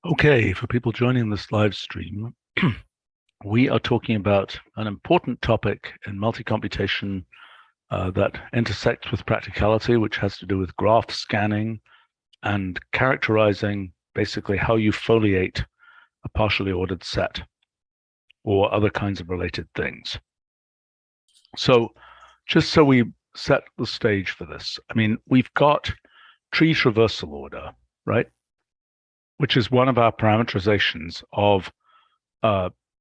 Okay, for people joining this live stream, we are talking about an important topic in multicomputation that intersects with practicality, which has to do with graph scanning and characterizing basically how you foliate a partially ordered set or other kinds of related things. So just so we set the stage for this, I mean, we've got tree traversal order, right? Which is one of our parameterizations of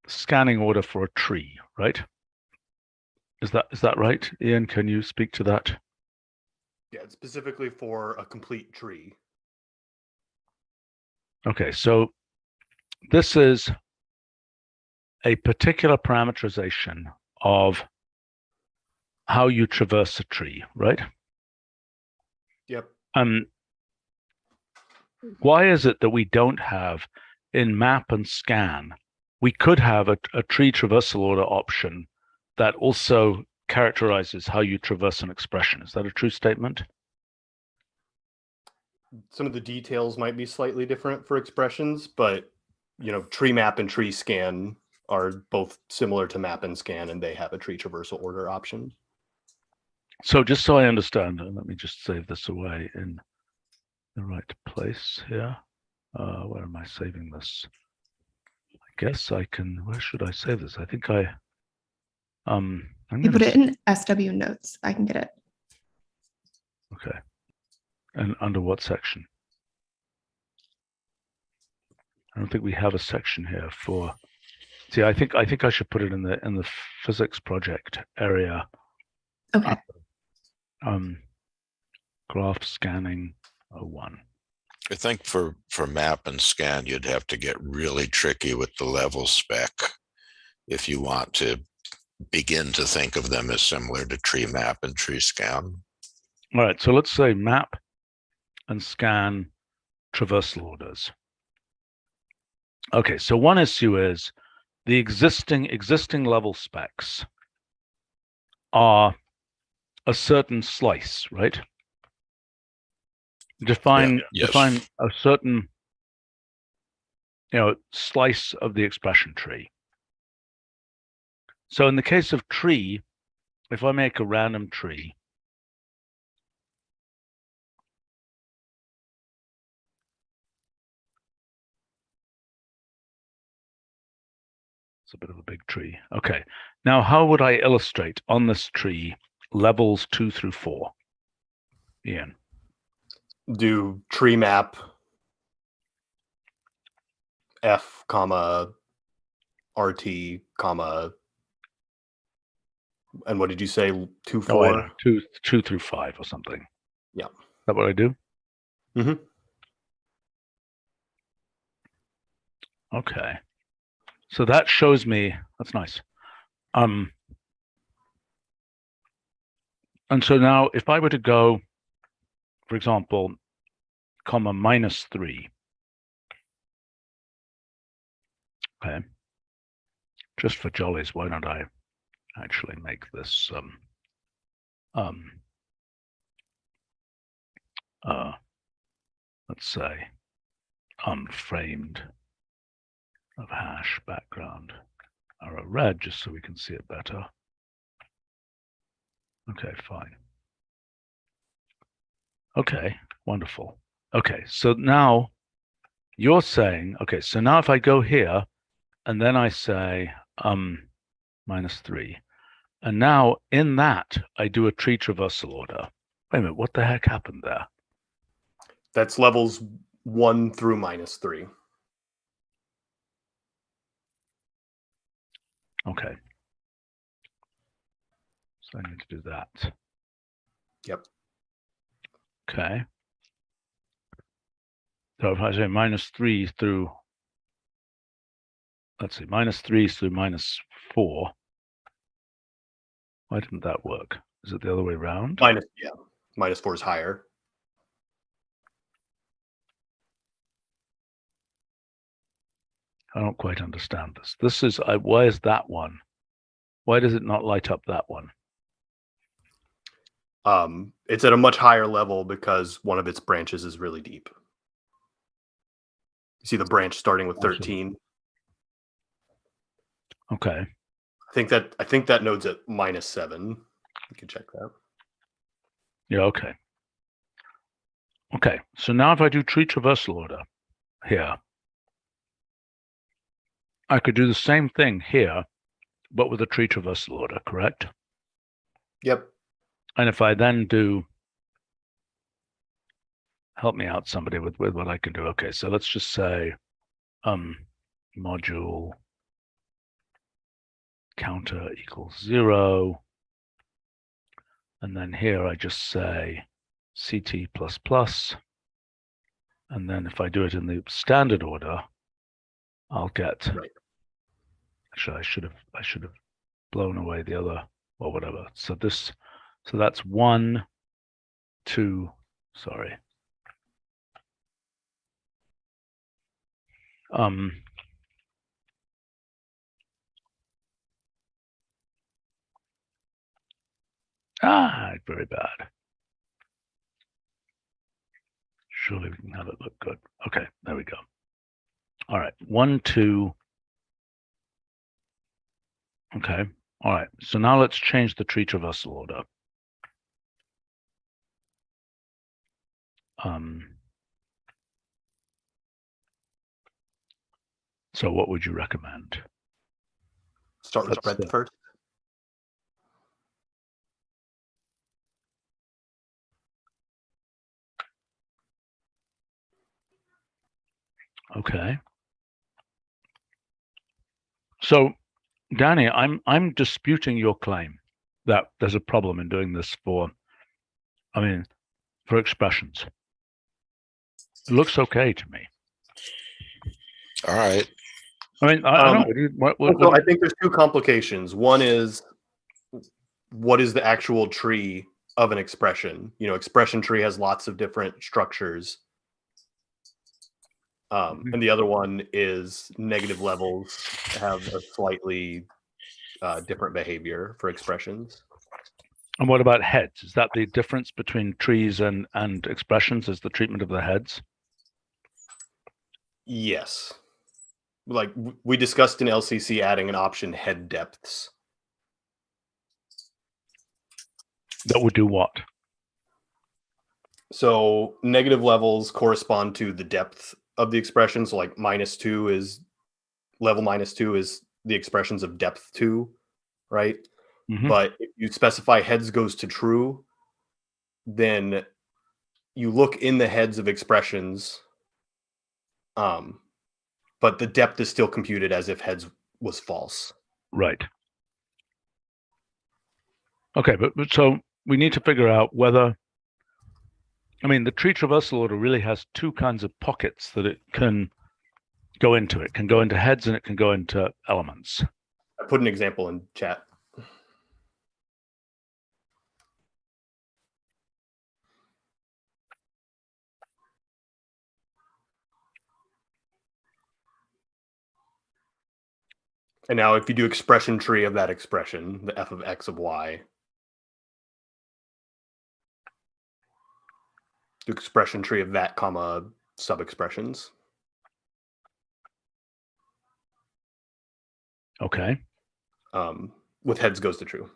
scanning order for a tree, right? Is that right? Ian, can you speak to that? Yeah, it's specifically for a complete tree. Okay, so this is a particular parameterization of how you traverse a tree, right? Yep. Why is it that we don't have in map and scan? We could have a tree traversal order option that also characterizes how you traverse an expression. Is that a true statement? Some of the details might be slightly different for expressions, but tree map and tree scan are both similar to map and scan, and they have a tree traversal order option. So just so I understand, let me just save this away in the right place here. Where am I saving this? I guess I can, where should I save this? I think You put it in SW notes. I can get it. Okay. And under what section? I don't think we have a section here for. See, I think I should put it in the physics project area. Okay. Graph scanning 01. I think for map and scan, you'd have to get really tricky with the level spec if you want to begin to think of them as similar to tree map and tree scan. All right, so let's say map and scan traversal orders. Okay, so one issue is the existing level specs are a certain slice, right? Define a certain slice of the expression tree. So in the case of tree, if I make a random tree, it's a bit of a big tree. Okay, now how would I illustrate on this tree levels 2 through 4? Ian. Do tree map F, comma, RT, comma, and what did you say? 2, 4? Oh, 2 through 5 or something. Yeah. Is that what I do? Mm-hmm. Okay. So that shows me, that's nice. And so now if I were to go, for example, comma -3. Okay. Just for jollies, why don't I actually make this let's say unframed of hash background arrow red, just so we can see it better. Okay, fine. Okay, wonderful. Okay, so now you're saying, okay, so now if I go here and then I say -3, and now in that I do a tree traversal order. Wait a minute, what the heck happened there? That's levels 1 through -3. Okay. So I need to do that. Yep. Okay. So if I say -3 through, let's see, -3 through -4, why didn't that work? Is it the other way around? -4 is higher. I don't quite understand this. This is, why is that one? Why does it not light up that one? It's at a much higher level because one of its branches is really deep. See the branch starting with Awesome. 13. Okay. I think that node's at -7. You can check that. Yeah, okay. Okay, so now if I do tree traversal order here, I could do the same thing here, but with a tree traversal order, correct? Yep. And if I then do, help me out somebody with what I can do. Okay, so let's just say module counter equals 0. And then here I just say CT++. And then if I do it in the standard order, I'll get, Right. actually I should have blown away the other, or whatever. So that's 1, 2, sorry. Very bad. Surely we can have it look good. Okay, there we go. All right, 1, 2. Okay, all right. So now let's change the tree traversal order. So what would you recommend? Start with breadth first. Okay. So, Danny, I'm disputing your claim that there's a problem in doing this for expressions. It looks okay to me. All right. I mean, I don't know. So I think there's two complications. One is, what is the actual tree of an expression? Expression tree has lots of different structures. And the other one is negative levels have a slightly different behavior for expressions. And what about heads? Is that the difference between trees and expressions, is the treatment of the heads? Yes. Like we discussed in LCC, adding an option head depths. That would do what? So negative levels correspond to the depth of the expression. So like -2 is level -2 is the expressions of depth 2, right? Mm-hmm. But if you specify heads goes to true, then you look in the heads of expressions, but the depth is still computed as if heads was false. Right. Okay, but so we need to figure out whether, the tree traversal order really has two kinds of pockets that it can go into. It can go into heads and it can go into elements. I put an example in chat. And now if you do expression tree of that expression, the f of x of y, do expression tree of that comma sub-expressions. Okay. With heads goes to true.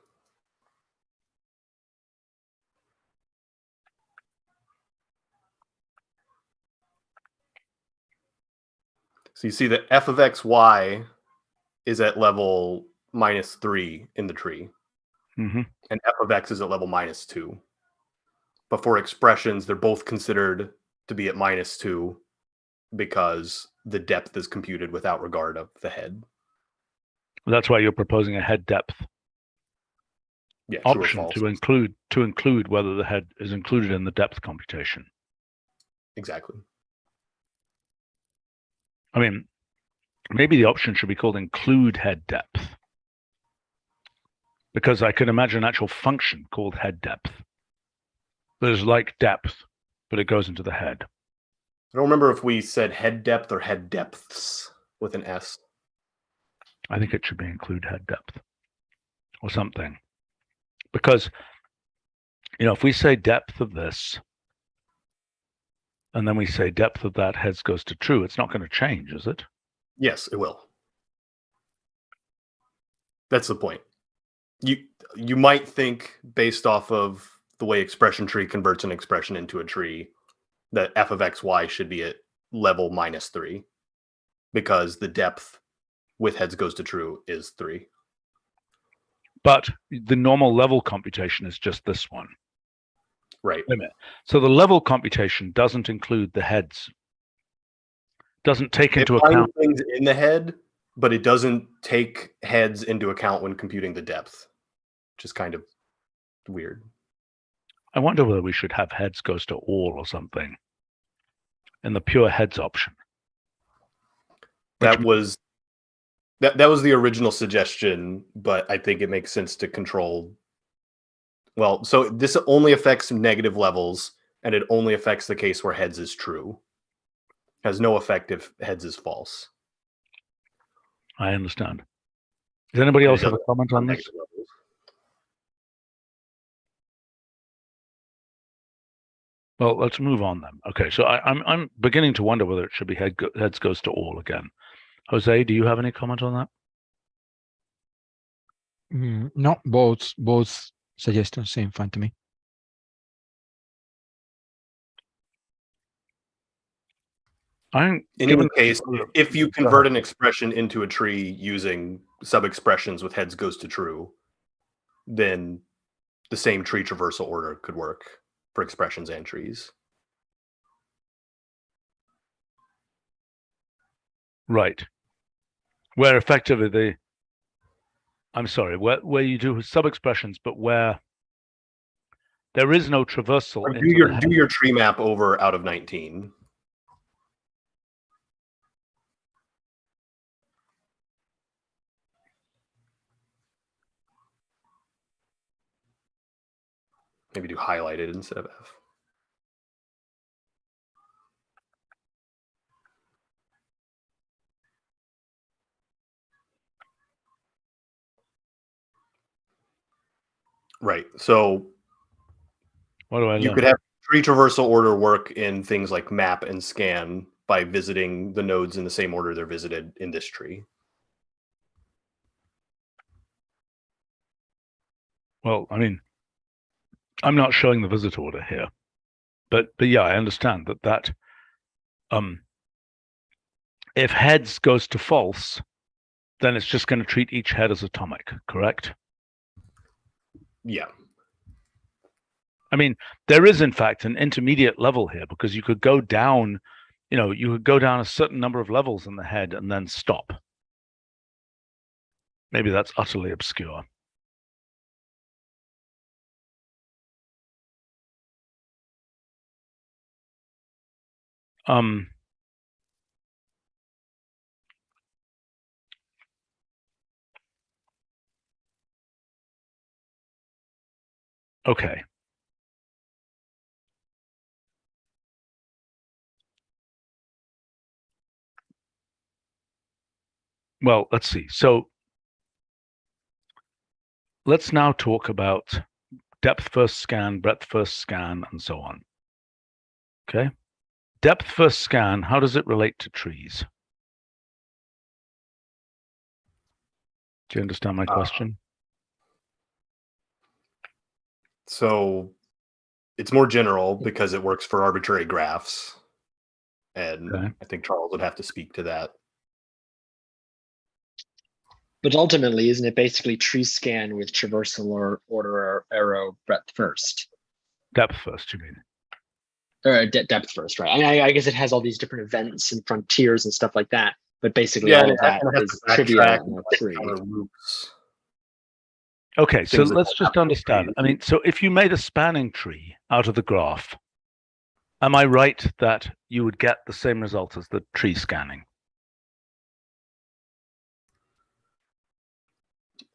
So you see that f of x, y is at level -3 in the tree. Mm-hmm. And f of x is at level -2. But for expressions, they're both considered to be at -2 because the depth is computed without regard of the head. That's why you're proposing a head depth option to include whether the head is included in the depth computation. Exactly. Maybe the option should be called include head depth, because I can imagine an actual function called head depth that is like depth, but it goes into the head. I don't remember if we said head depth or head depths with an S. I think it should be include head depth or something, because if we say depth of this, and then we say depth of that heads goes to true, it's not going to change, is it? Yes, it will. That's the point. You might think, based off of the way expression tree converts an expression into a tree, that f of xy should be at level -3, because the depth with heads goes to true is 3. But the normal level computation is just this one. Right. Wait a minute. So the level computation doesn't include the heads. Doesn't take into account things in the head, but it doesn't take heads into account when computing the depth, which is kind of weird. I wonder whether we should have heads goes to all or something in the pure heads option. That was the original suggestion, but I think it makes sense to control. Well, so this only affects negative levels, and it only affects the case where heads is true. Has no effect if heads is false. I understand. Does anybody else have a comment on this? Levels. Well, let's move on then. Okay, so I'm beginning to wonder whether it should be heads goes to all again. Jose, do you have any comment on that? No, both suggestions seem fine to me. In any case, if you convert an expression into a tree using sub-expressions with heads goes to true, then the same tree traversal order could work for expressions and trees. Right. Where effectively where you do sub-expressions, but where there is no traversal. Or do your tree map over out of 19. Maybe do highlighted instead of F. Right. So what do I you learn? could have tree traversal order work in things like map and scan by visiting the nodes in the same order they're visited in this tree. Well, I mean, I'm not showing the visit order here, but yeah, I understand that if heads goes to false, then it's just going to treat each head as atomic, correct? Yeah. I mean, there is in fact an intermediate level here, because you could go down, you could go down a certain number of levels in the head and then stop. Maybe that's utterly obscure. Okay. Well, let's see. So let's now talk about depth first scan, breadth first scan, and so on. Okay. Depth first scan, how does it relate to trees? Do you understand my question? So it's more general because it works for arbitrary graphs. And Okay. I think Charles would have to speak to that. But ultimately, isn't it basically tree scan with traversal or order arrow breadth first? Depth first, you mean? Or depth first, right? I mean, I guess it has all these different events and frontiers and stuff like that. But basically, Yeah, all and of that it has is to trivial backtrack in a and tree. counter loops. Okay, so Things that let's don't just happen in understand. trees. I mean, so if you made a spanning tree out of the graph, am I right that you would get the same result as the tree scanning?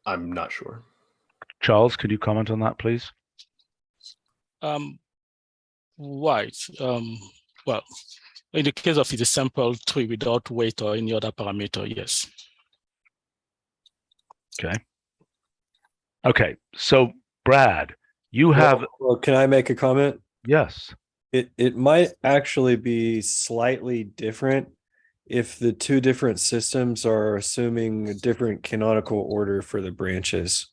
I'm not sure. Charles, could you comment on that, please? Right. Well, in the case of the sample tree without weight or any other parameter, yes. Okay, so Brad, you have Well, can I make a comment? yes. It might actually be slightly different if the two different systems are assuming a different canonical order for the branches.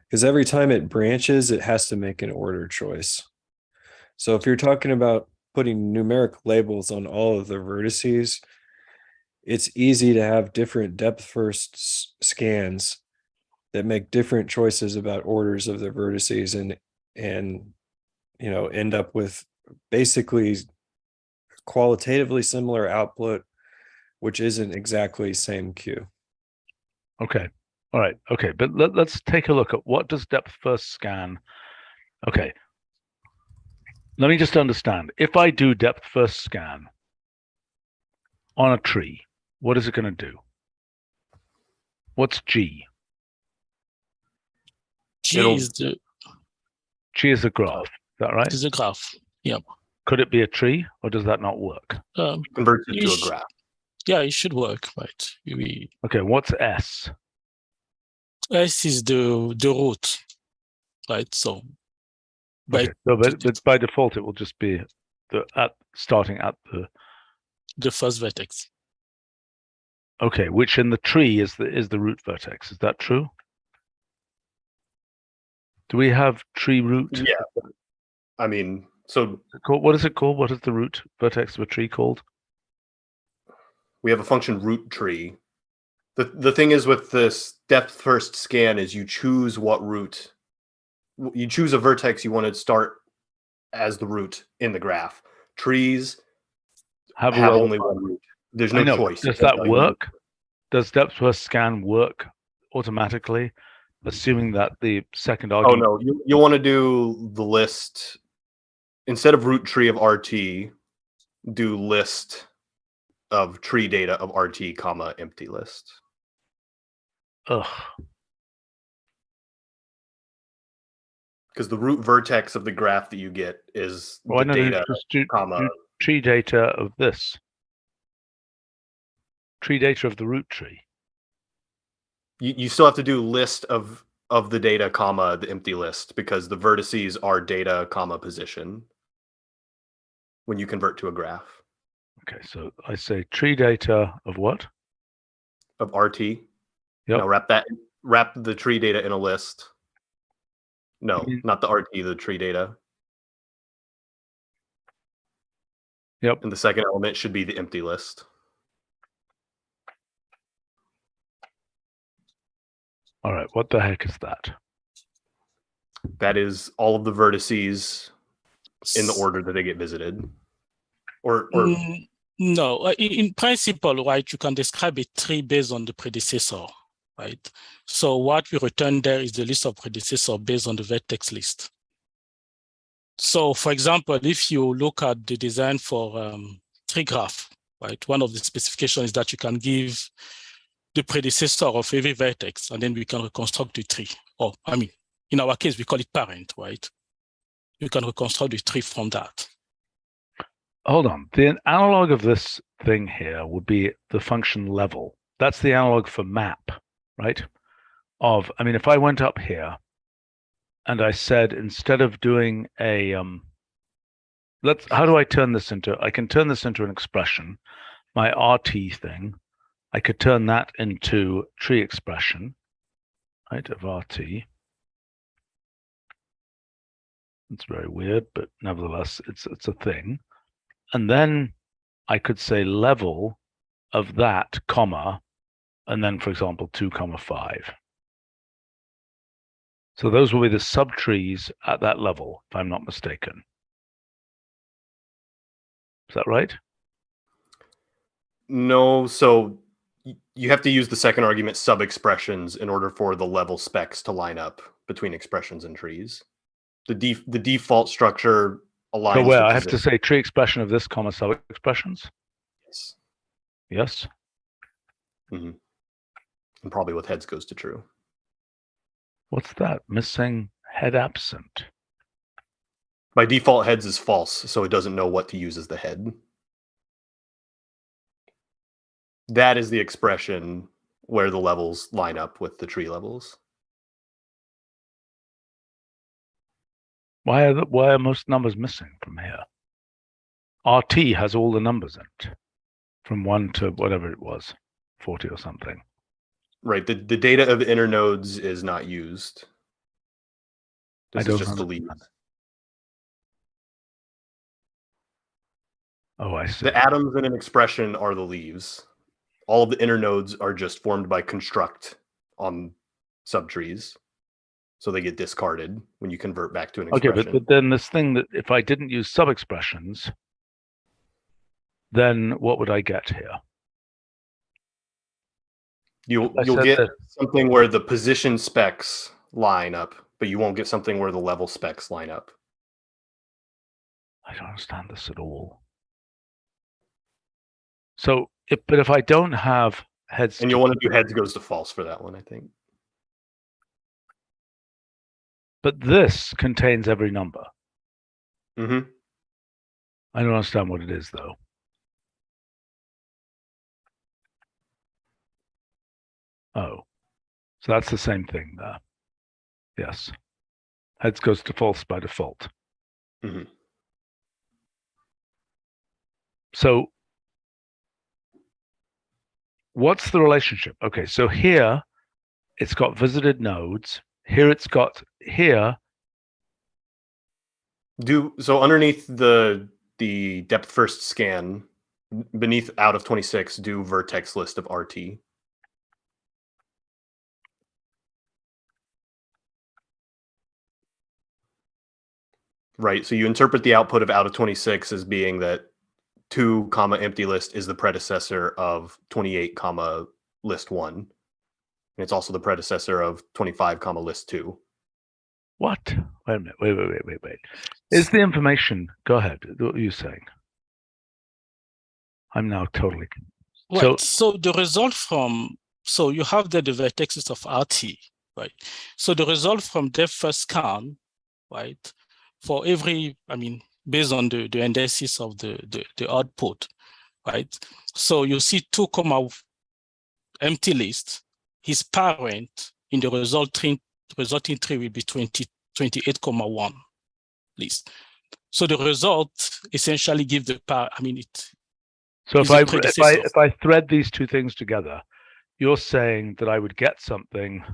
Because every time it branches, it has to make an order choice. So if you're talking about putting numeric labels on all of the vertices, it's easy to have different depth first scans that make different choices about orders of the vertices and end up with basically qualitatively similar output, which isn't exactly same queue. Okay. All right. Okay. But let's take a look at what does depth first scan. Okay. Let me just understand. If I do depth first scan on a tree, what is it going to do? What's G? G is the G is a graph. Is that right? is the graph. Yeah. Could it be a tree, or does that not work? Converts it You to a sh- graph. Yeah, it should work, right? Okay. What's S? S is the root, right? So Okay. So, but by default, it will just be starting at the first vertex. Okay, which in the tree is the root vertex. Is that true? Do we have tree root? Yeah. I mean, so What is it called? What is the root vertex of a tree called? we have a function root tree. The thing is with this depth first scan is you choose what root, you choose a vertex you want to start as the root in the graph. Trees have only one root. There's no choice. Does that work? Does depth first scan work automatically, assuming that the second argument? Oh no, you want to do the list instead of root tree of RT, do list of tree data of RT, comma, empty list. Ugh. Because the root vertex of the graph that you get is Why the not data, just do comma. tree data of this? Tree data of the root tree. You still have to do list of the data, comma, the empty list, because the vertices are data, comma, position when you convert to a graph Okay, so I say tree data of what? of RT. Yep. Now wrap the tree data in a list. No, not the RT, the tree data. Yep. And the second element should be the empty list. All right, what the heck is that? That is all of the vertices in the order that they get visited. Or no, in principle, right, you can describe a tree based on the predecessor, right? So what we return there is the list of predecessor based on the vertex list. So for example, if you look at the design for tree graph, right, one of the specifications is that you can give the predecessor of every vertex, and then we can reconstruct the tree. Or, I mean, in our case, we call it parent, right? You can reconstruct the tree from that. Hold on. The analog of this thing here would be the function level. That's the analog for map, right? I mean, if I went up here and I said, instead of doing a, how do I turn this into, I can turn this into an expression, my RT thing. I could turn that into tree expression, right, of RT. It's very weird, but nevertheless, it's a thing. And then I could say level of that, comma, and then, for example, 2, 5. So those will be the subtrees at that level, if I'm not mistaken. Is that right? no, so you have to use the second argument sub-expressions in order for the level specs to line up between expressions and trees. The default structure aligns. So where I have to say tree expression of this, comma, sub-expressions? Yes. Yes. Mm-hmm. And probably with heads goes to true. What's that? Missing head absent. By default, heads is false, so it doesn't know what to use as the head. That is the expression where the levels line up with the tree levels. Why are most numbers missing from here? RT has all the numbers in it, from 1 to whatever it was, 40 or something. Right. The data of inner nodes is not used. This is just the leaves. Oh, I see. The atoms in an expression are the leaves. All of the inner nodes are just formed by construct on subtrees. So they get discarded when you convert back to an expression. Okay, but then this thing that if I didn't use sub-expressions, then what would I get here? You'll get something where the position specs line up, but you won't get something where the level specs line up. I don't understand this at all. So, but if I don't have heads, and you'll want to do heads goes to false for that one, I think. But this contains every number. Mm-hmm. I don't understand what it is, though. Oh, so that's the same thing there. Yes. Heads goes to false by default. Mm-hmm. So what's the relationship? Okay, so here it's got visited nodes. Here it's got here. So underneath the depth first scan, beneath out of 26, do vertex list of RT. Right. So you interpret the output of out of 26 as being that 2, empty list is the predecessor of 28, list 1. And it's also the predecessor of 25, list 2. What? Wait a minute. Wait. Is the information? Go ahead. What are you saying? I'm now totally confused. Right. So the result from, so you have the vertexes of RT, right? So the result from depth first scan, right? For every, I mean, based on the indices of the output, right? So you see 2, empty list. His parent in the resulting tree will be 28,1 list. So the result essentially gives the So if I thread these two things together, you're saying that I would get something.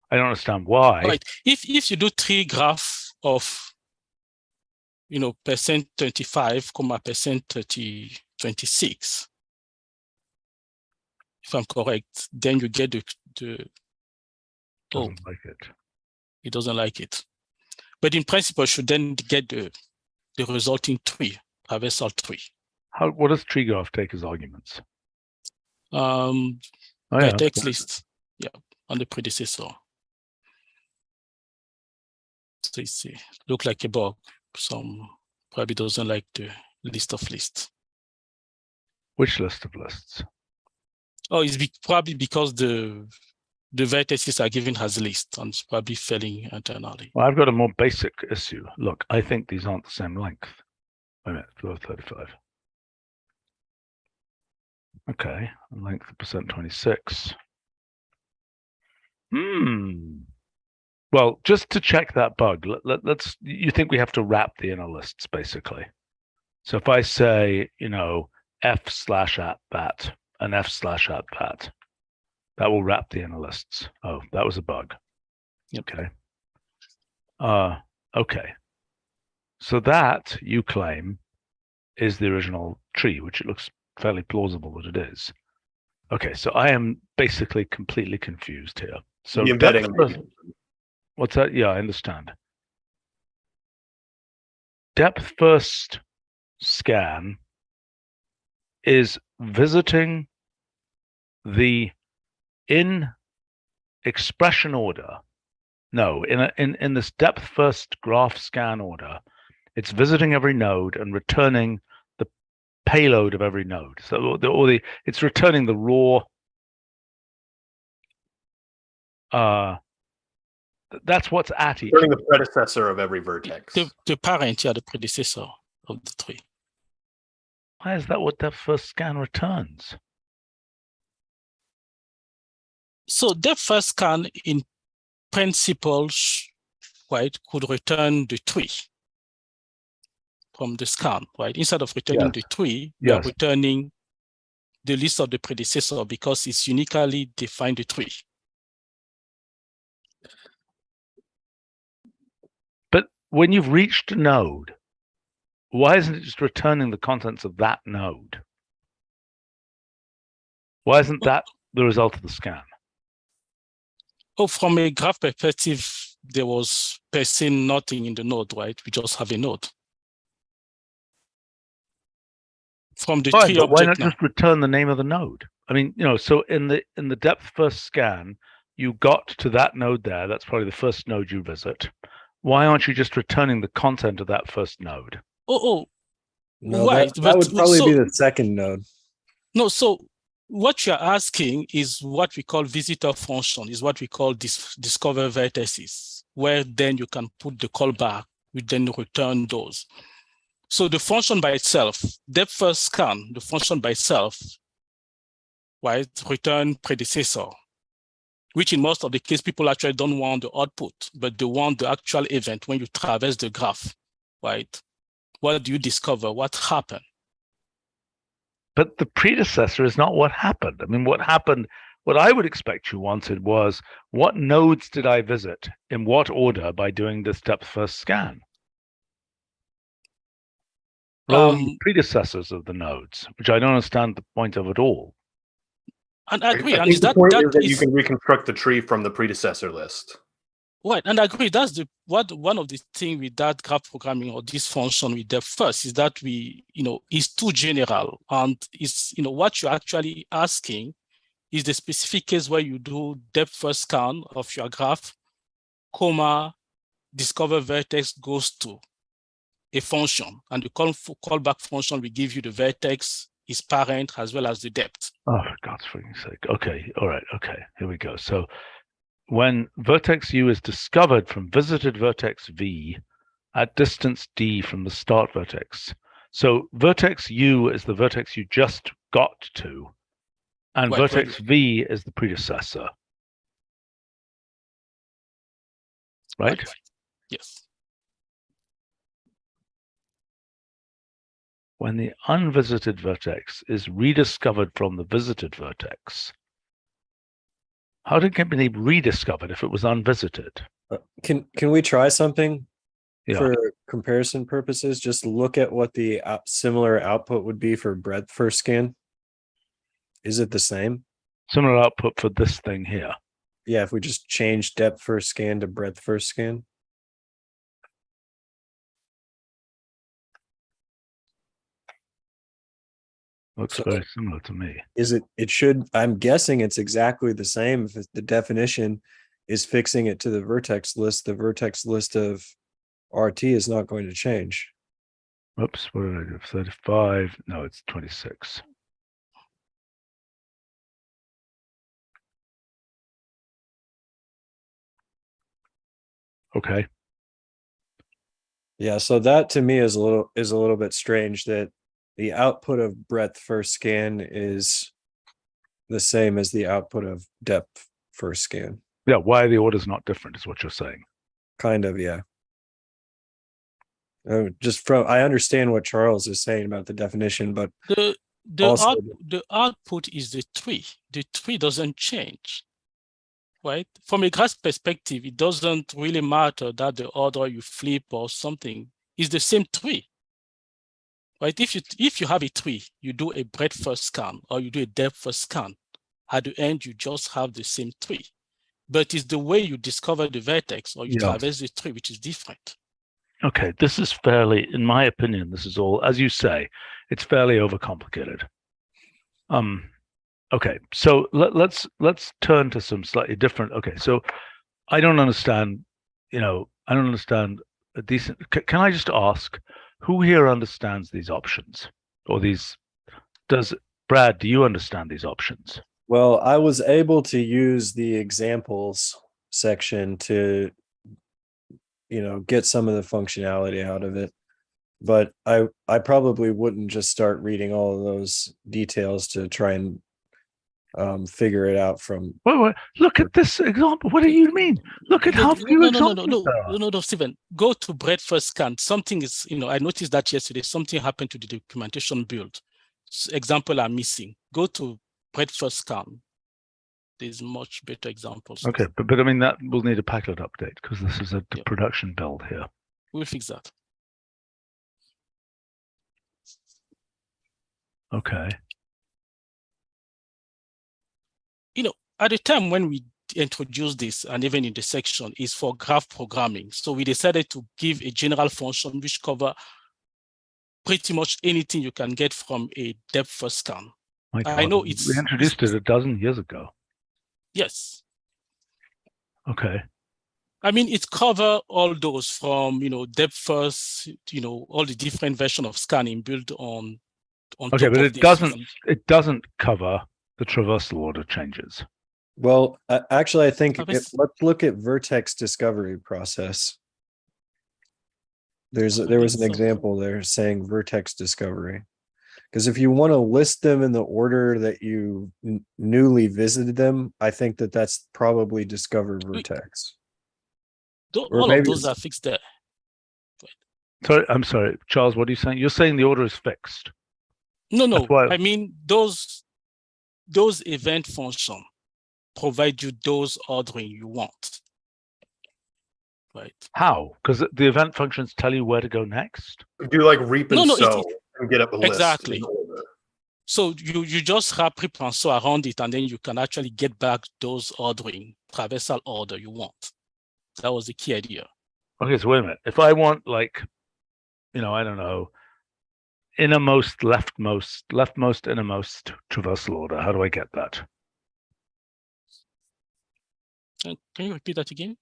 I don't understand why. Right. If you do tree graph of percent 25, percent 26, if I'm correct, then you get the doesn't like it. It doesn't like it. But in principle, you should then get the resulting tree, traversal tree. What does tree graph take as arguments? Vertex list, yeah, on the predecessor. So you see, look like a bug. Some probably doesn't like the list of lists. Which list of lists? Oh, it's probably because the vertices are given as list and it's probably failing internally. Well, I've got a more basic issue. Look, I think these aren't the same length. Wait a minute, floor 35. Okay, length of percent 26. Well, just to check that bug, let's. You think we have to wrap the inner lists basically? So if I say, f/at that and f/at that, that will wrap the inner lists. Oh, that was a bug. Okay. Okay. So that you claim is the original tree, which it looks fairly plausible that it is. Okay, so I am basically completely confused here. So the embedding. What's that? Yeah, I understand. Depth first scan is visiting the in expression order. No, in this depth first graph scan order, it's visiting every node and returning the payload of every node. So it's returning the raw. That's what's at each. Returning the predecessor of every vertex. The parent, yeah, the predecessor of the tree. Why is that what depth first scan returns? So depth first scan in principle, right, could return the tree. from the scan, right? Instead of returning the tree, we are Yes. returning the list of the predecessor because it's uniquely defined the tree. But when you've reached a node, why isn't it just returning the contents of that node? Why isn't that the result of the scan? Oh, from a graph perspective, there was per se nothing in the node, right? We just have a node. From the Fine, tree but why not object now. just return the name of the node? I mean, so in the depth first scan, you got to that node there. That's probably the first node you visit. Why aren't you just returning the content of that first node? Oh, No, right. that would probably be the second node. No, so what you're asking is what we call visitor function, is what we call discover vertices, where then you can put the callback, we then return those. So the function by itself, depth first scan, the function by itself, right, return predecessor, which in most of the case, people actually don't want the output, but they want the actual event when you traverse the graph, right? What do you discover? What happened? But the predecessor is not what happened. I mean, what happened, what I would expect you wanted was, what nodes did I visit in what order by doing this depth first scan? Rather than the predecessors of the nodes, which I don't understand the point of at all. And I agree. I And think the point is that you is can reconstruct the tree from the predecessor list. right, and I agree. That's one of the things with that graph programming or this function with depth first is that is too general, and is what you're actually asking is the specific case where you do depth first scan of your graph, comma, discover vertex goes to a function, and the callback function will give you the vertex, its parent, as well as the depth. Oh, for God's freaking sake. Okay, all right, okay, here we go. So when vertex U is discovered from visited vertex V at distance D from the start vertex. So vertex U is the vertex you just got to, and Right, vertex V is the predecessor. Right? Yes. When the unvisited vertex is rediscovered from the visited vertex, how did it be rediscovered if it was unvisited? Can we try something Yeah. for comparison purposes? Just look at what the similar output would be for breadth first scan. Is it the same? Similar output for this thing here. Yeah, if we just change depth first scan to breadth first scan. Looks So very similar to me. I'm guessing it's exactly the same if the definition is fixing it to the vertex list. The vertex list of RT is not going to change. Oops, what did I do? 35. No, it's 26. Okay. Yeah, so that to me is a little bit strange that the output of breadth first scan is the same as the output of depth first scan. Yeah, why the order's not different is what you're saying. Kind of, yeah. I understand what Charles is saying about the definition, but The also output is the tree. The tree doesn't change, right? From a graph perspective, it doesn't really matter that the order you flip or something is the same tree, right? If you have a tree, you do a breadth first scan or you do a depth first scan. At the end, you just have the same tree, but it's the way you discover the vertex or you traverse the tree which is different. Okay, this is fairly, in my opinion, this is all, as you say, it's fairly overcomplicated. Okay, so let's turn to some slightly different. Okay, so I don't understand, I don't understand a decent. Can I just ask, who here understands these options or these? Brad, do you understand these options? well, I was able to use the examples section to get some of the functionality out of it, but I probably wouldn't just start reading all of those details to try and figure it out from. Wait, look at this example. What do you mean? Look at how few examples there are. No, Stephen. Go to breadth first scan. Something is, I noticed that yesterday. Something happened to the documentation build. Example are missing. Go to breadth first scan. There's much better examples. Okay, but I mean that will need a packlet update because this is a production build here. We'll fix that. Okay. At the time when we introduced this, and even in the section, is for graph programming. So we decided to give a general function which cover pretty much anything you can get from a depth first scan. I know we introduced it a dozen years ago. Yes. Okay. I mean, it covers all those from, depth first, all the different versions of scanning built on okay, top but of it doesn't cover the traversal order changes. Well, actually, I think let's look at vertex discovery process. There was an example there saying vertex discovery. Because if you want to list them in the order that you newly visited them, I think that's probably discover vertex. All of those are fixed there. Sorry, I'm sorry, Charles, what are you saying? You're saying the order is fixed. No. I mean, those event functions provide you those ordering you want. Right. How? Because the event functions tell you where to go next? Do like reap and sow and get up a list. Exactly. So you just wrap reap and sow around it, and then you can actually get back those ordering, traversal order you want. That was the key idea. Okay, so wait a minute. If I want I don't know, innermost, leftmost, innermost traversal order, how do I get that? Can you repeat that again?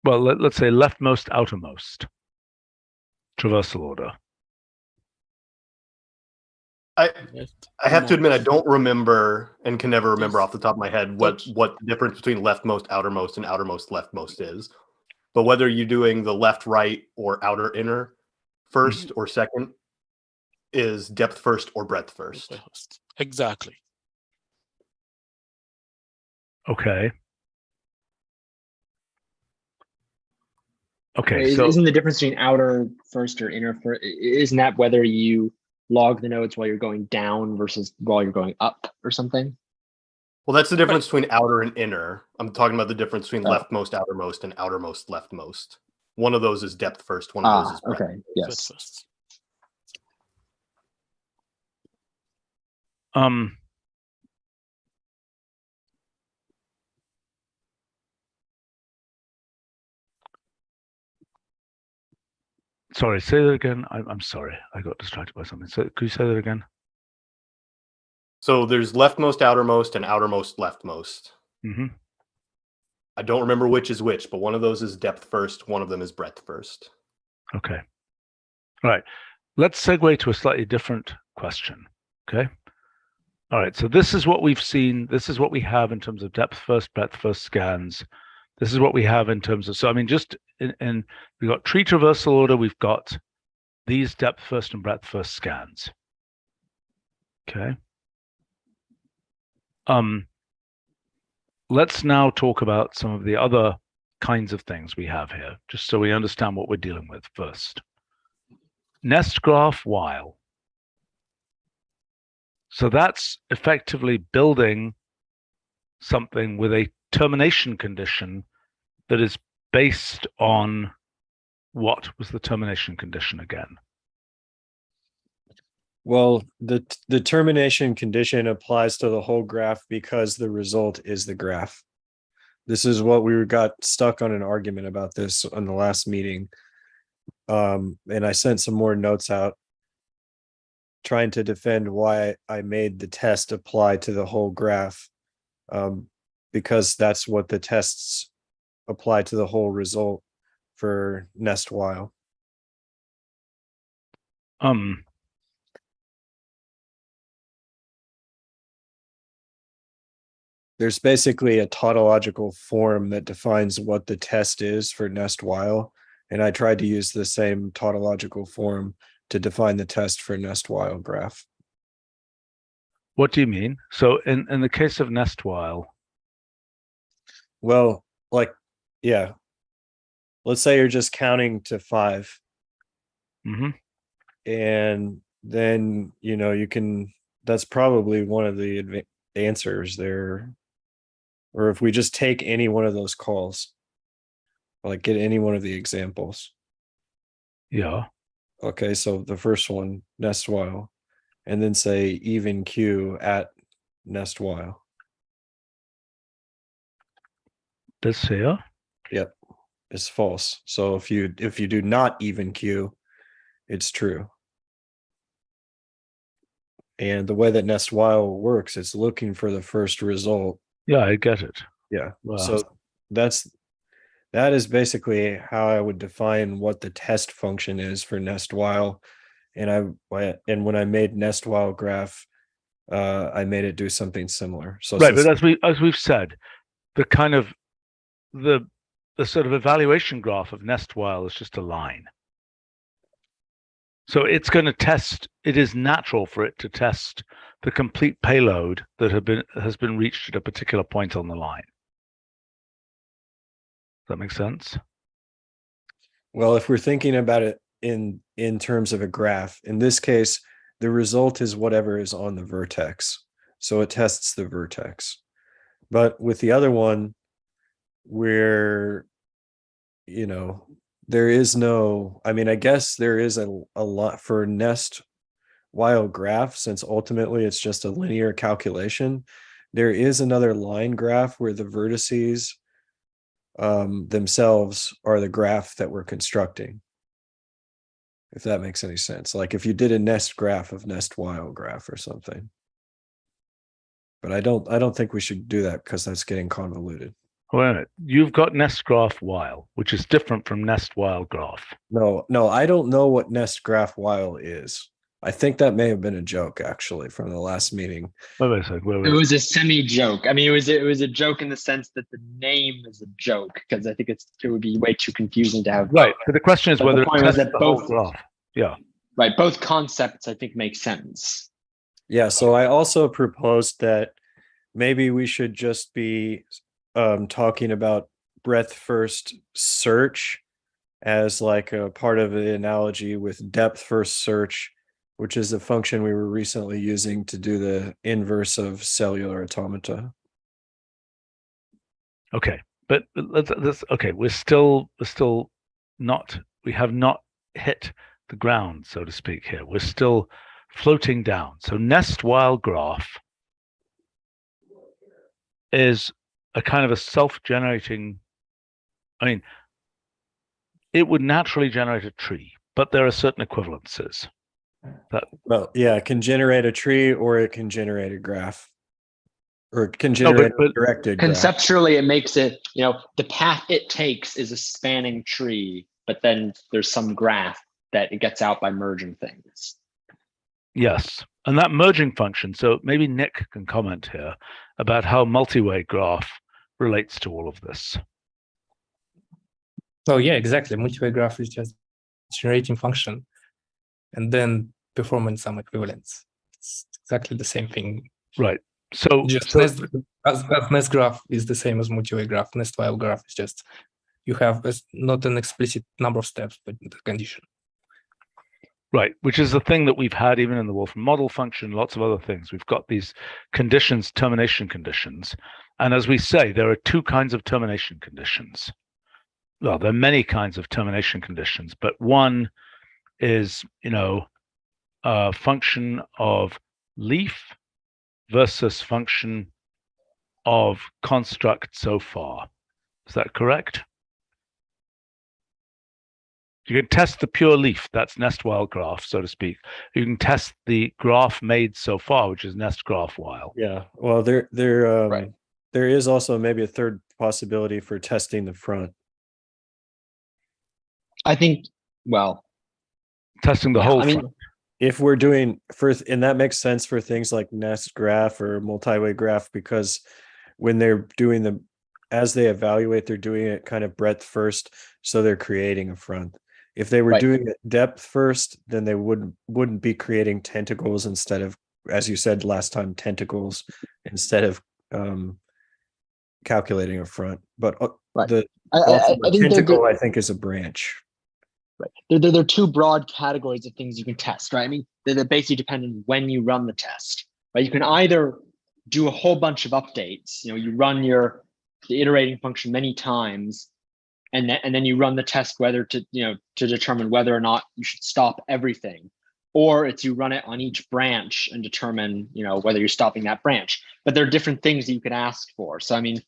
Well, let's say leftmost, outermost traversal order. I have to admit, I don't remember and can never remember off the top of my head what the difference between leftmost, outermost, and outermost, leftmost is. But whether you're doing the left, right, or outer, inner first or second is depth first or breadth first. Exactly. Okay. Isn't the difference between outer first or inner first? Isn't that whether you log the nodes while you're going down versus while you're going up or something? Well, that's the difference between outer and inner. I'm talking about the difference between leftmost, outermost, and outermost, leftmost. One of those is depth first. One of those is breadth. Okay. Yes. First. Sorry, say that again. I'm sorry. I got distracted by something. So could you say that again? So there's leftmost, outermost, and outermost, leftmost. Mm-hmm. I don't remember which is which, but one of those is depth first. One of them is breadth first. Okay. All right. Let's segue to a slightly different question. Okay. All right. So this is what we've seen. This is what we have in terms of depth first, breadth first scans. This is what we have in terms of, so I mean, just in we've got tree traversal order, we've got these depth first and breadth first scans. Okay. Let's now talk about some of the other kinds of things we have here, just so we understand what we're dealing with first. Nest graph while. So that's effectively building something with a termination condition that is based on what was the termination condition again? Well, the termination condition applies to the whole graph because the result is the graph. This is what we got stuck on an argument about this on the last meeting. And I sent some more notes out trying to defend why I made the test apply to the whole graph. Because that's what the tests apply to the whole result for nest while. There's basically a tautological form that defines what the test is for nest while, and I tried to use the same tautological form to define the test for nest while graph. What do you mean? So in the case of nest while, Well, like, yeah. Let's say you're just counting to 5, mhm, and then you can. That's probably one of the answers there. Or if we just take any one of those calls, like get any one of the examples. yeah, Okay, so the first one, nest while, and then say even q at nest while. this here. Yep, it's false. So if you do not even q, it's true. And the way that nest while works, it's looking for the first result. Yeah, I get it. Yeah. Wow. So that is basically how I would define what the test function is for nest while. And when I made nest while graph, I made it do something similar. So Right, but as we've said, the kind of the sort of evaluation graph of nest while is just a line. So it's going to test. It is natural for it to test the complete payload that has been reached at a particular point on the line. Does that make sense? Well, if we're thinking about it in terms of a graph, in this case, the result is whatever is on the vertex. So it tests the vertex. But with the other one, where there is no, I mean, I guess there is a lot for nest while graph, since ultimately it's just a linear calculation. There is another line graph where the vertices themselves are the graph that we're constructing, if that makes any sense. Like if you did a nest graph of nest while graph or something. But I don't think we should do that because that's getting convoluted. Wait a minute. You've got nest graph while, which is different from nest while graph. No, I don't know what nest graph while is. I think that may have been a joke actually from the last meeting. Wait a second. It was a semi joke. I mean, it was a joke in the sense that the name is a joke, because I think it would be way too confusing to have. Right. So the question is But the whether it point was tests that the whole both- graph. Yeah. Right. Both concepts, I think, make sense. Yeah, so I also proposed that maybe we should just be talking about breadth first search as like a part of the analogy with depth first search, which is a function we were recently using to do the inverse of cellular automata. Okay. But let's okay. We have not hit the ground, so to speak, here. We're still floating down. So nest while graph is a kind of a self-generating, I mean, it would naturally generate a tree, but there are certain equivalences. Well, yeah, it can generate a tree or it can generate a graph. Or it can generate a directed graph. Conceptually, it makes it, the path it takes is a spanning tree, but then there's some graph that it gets out by merging things. Yes. And that merging function, so maybe Nick can comment here about how multi-way graph relates to all of this. Oh yeah, exactly. Multi-way graph is just generating function and then performing some equivalence. It's exactly the same thing. Right. So just nest graph is the same as multi-way graph. Nest while graph is just you have not an explicit number of steps, but the condition. Right, which is the thing that we've had even in the Wolfram model function, lots of other things. We've got these conditions, termination conditions. And as we say, there are two kinds of termination conditions. Well, there are many kinds of termination conditions, but one is, a function of leaf versus function of construct so far. Is that correct? You can test the pure leaf, that's nest while graph, so to speak. You can test the graph made so far, which is nest graph while. Yeah, well, there is also maybe a third possibility for testing the front. I think, well, testing the whole front. If we're doing and that makes sense for things like nest graph or multi-way graph, because when they're doing as they evaluate, they're doing it kind of breadth first, so they're creating a front. If they were doing it depth first, then they wouldn't be creating tentacles instead of as you said last time, tentacles instead of calculating a front. But Right. the I think tentacle, I think, is a branch. Right. There are two broad categories of things you can test, right? I mean, they're basically dependent on when you run the test, right? You can either do a whole bunch of updates. You run the iterating function many times, and then you run the test whether to determine whether or not you should stop everything, or it's you run it on each branch and determine whether you're stopping that branch. But there are different things that you can ask for. So I mean,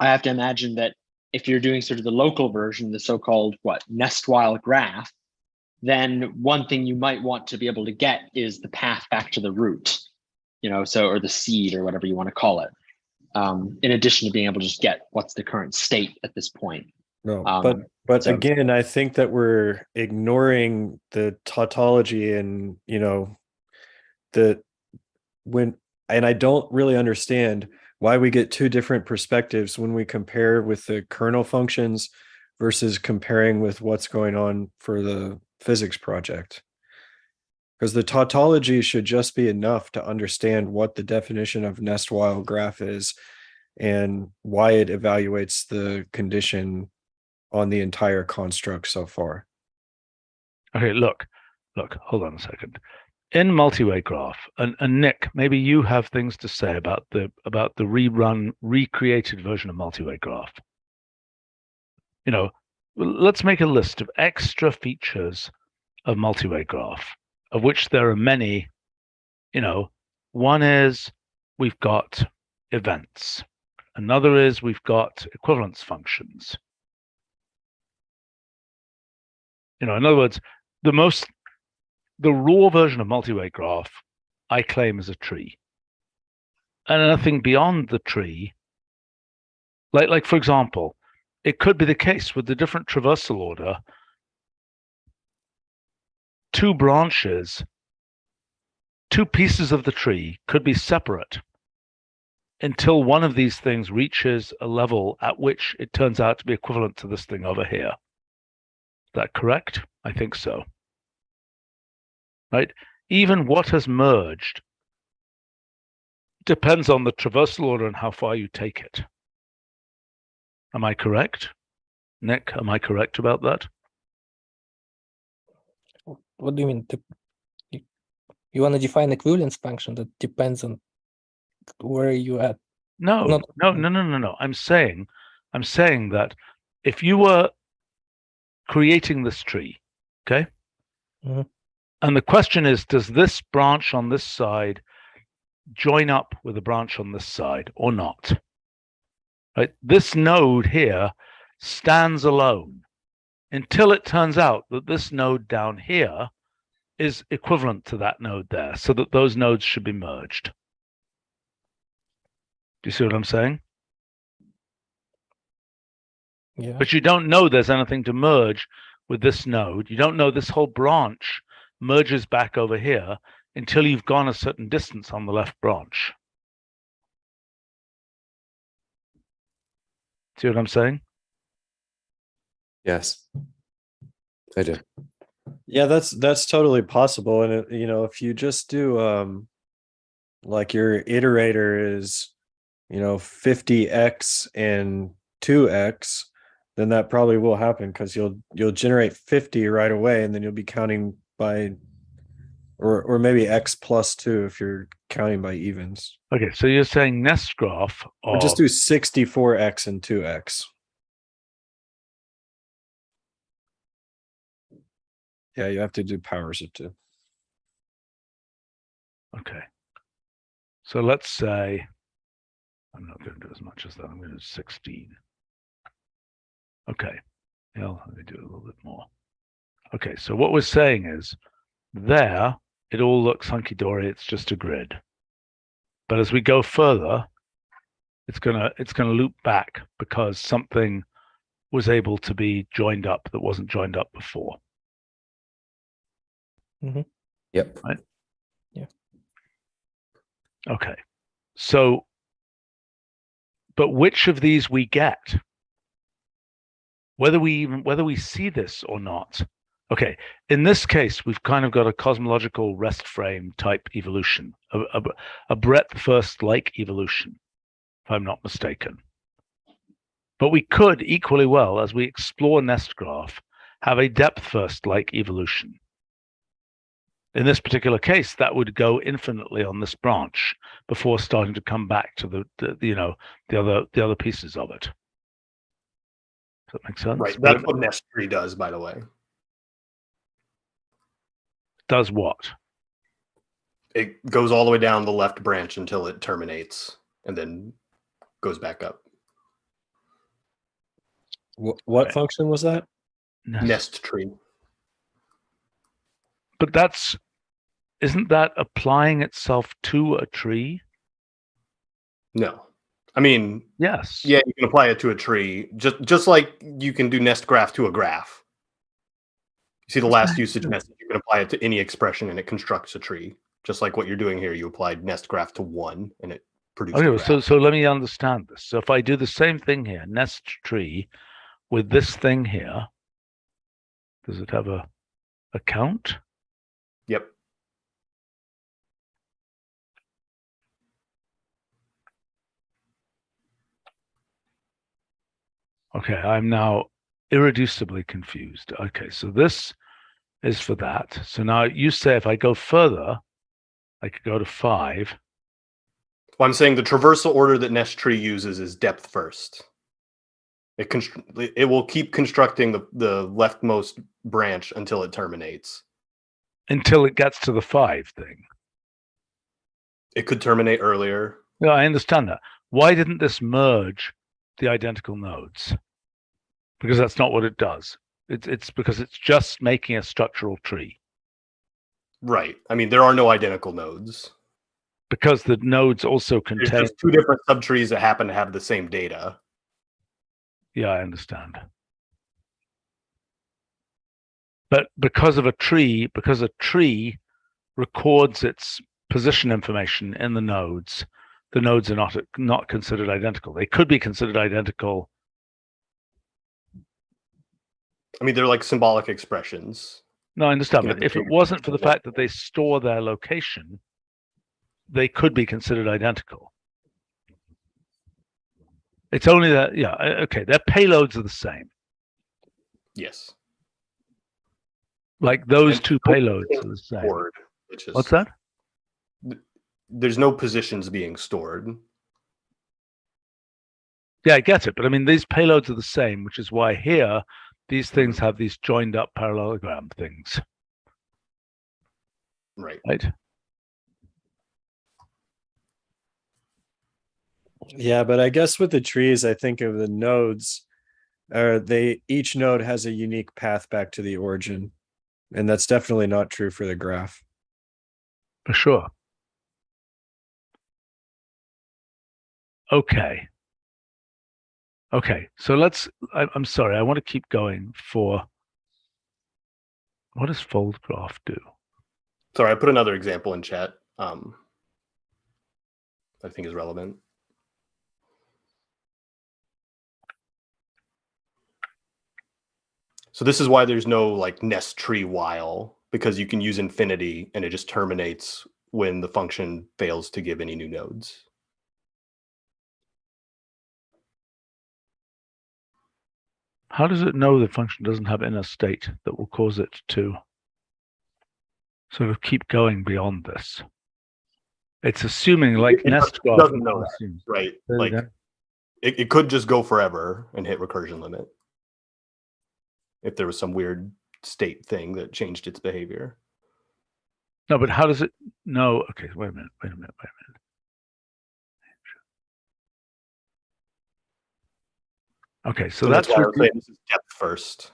I have to imagine that if you're doing sort of the local version, the so-called nest while graph, then one thing you might want to be able to get is the path back to the root, or the seed or whatever you want to call it. In addition to being able to just get what's the current state at this point. No, but again, I think that we're ignoring the tautology and and I don't really understand why we get two different perspectives when we compare with the kernel functions versus comparing with what's going on for the physics project. Because the tautology should just be enough to understand what the definition of nest while graph is and why it evaluates the condition on the entire construct so far. Okay, look, hold on a second. In multi-way graph, and Nick, maybe you have things to say about the recreated version of multi-way graph. Let's make a list of extra features of multi-way graph, of which there are many. One is we've got events. Another is we've got equivalence functions. In other words, the raw version of multi-way graph, I claim, is a tree. And anything beyond the tree, like for example, it could be the case with the different traversal order, two pieces of the tree could be separate until one of these things reaches a level at which it turns out to be equivalent to this thing over here. Is that correct? I think so. Right? Even what has merged depends on the traversal order and how far you take it. Am I correct? Nick, am I correct about that? What do you mean? You want to define equivalence function that depends on where you at? No. I'm saying that if you were creating this tree, okay? Mhm. And the question is, does this branch on this side join up with a branch on this side or not? Right? This node here stands alone until it turns out that this node down here is equivalent to that node there, so that those nodes should be merged. Do you see what I'm saying? Yeah. But you don't know there's anything to merge with this node. You don't know this whole branch merges back over here until you've gone a certain distance on the left branch. See what I'm saying? Yes, I do. Yeah, that's totally possible. And if you just do like your iterator is 50x and 2x, then that probably will happen because you'll generate 50 right away, and then you'll be counting by or maybe x plus 2 if you're counting by evens. Okay, so you're saying nest graph Or just do 64x and 2x. Yeah, you have to do powers of 2. Okay. So let's say I'm not going to do as much as that. I'm going to do 16. Okay. Yeah, let me do a little bit more. Okay, so what we're saying is there, it all looks hunky-dory. It's just a grid. But as we go further, it's gonna loop back because something was able to be joined up that wasn't joined up before. Mm-hmm. Yep. Right? Yeah. Okay. So, but which of these we get, whether we see this or not, Okay, in this case, we've kind of got a cosmological rest frame type evolution, a breadth first like evolution, if I'm not mistaken. But we could equally well, as we explore nest graph, have a depth first like evolution. In this particular case, that would go infinitely on this branch before starting to come back to the other pieces of it. Does that make sense? Right. That's what nest tree does, by the way. Does what? It goes all the way down the left branch until it terminates and then goes back up. What Right. function was that? Nest tree. But isn't that applying itself to a tree? No. I mean, Yes. yeah, you can apply it to a tree, just like you can do nest graph to a graph. You see the last usage message, you can apply it to any expression and it constructs a tree. Just like what you're doing here, you applied nest graph to 1 and it produced a Okay, graph. so let me understand this. So if I do the same thing here, nest tree, with this thing here, does it have a count? Yep. Okay, I'm now irreducibly confused. Okay, so this is for that. So now you say if I go further, I could go to 5. Well, I'm saying the traversal order that nest tree uses is depth first. It will keep constructing the leftmost branch until it terminates. Until it gets to the 5 thing. It could terminate earlier. Yeah, I understand that. Why didn't this merge the identical nodes? Because that's not what it does. It's because it's just making a structural tree. Right. I mean, there are no identical nodes. Because the nodes also There's contain. just 2 different subtrees that happen to have the same data. Yeah, I understand. But because a tree records its position information in the nodes are not considered identical. They could be considered identical. I mean, they're like symbolic expressions. No, I understand. You But know, if it wasn't for the fact that they store their location, they could be considered identical. It's only that, yeah, okay, their payloads are the same. Yes. Like those And 2 payloads are the same. Stored, What's that? There's no positions being stored. Yeah, I get it. But I mean, these payloads are the same, which is why here, these things have these joined up parallelogram things. Right. Right? Yeah, but I guess with the trees, I think of the nodes, each node has a unique path back to the origin. And that's definitely not true for the graph. For sure. Okay. Okay, so I'm sorry, I want to keep going for, what does fold graph do? Sorry, I put another example in chat. I think is relevant. So this is why there's no like nest tree while, because you can use infinity and it just terminates when the function fails to give any new nodes. How does it know the function doesn't have inner state that will cause it to sort of keep going beyond this? It's assuming like nest graph doesn't know that, assumes. right? Like it could just go forever and hit recursion limit if there was some weird state thing that changed its behavior. No, but how does it know? Okay, wait a minute. Okay, so that's why I was saying this is depth first.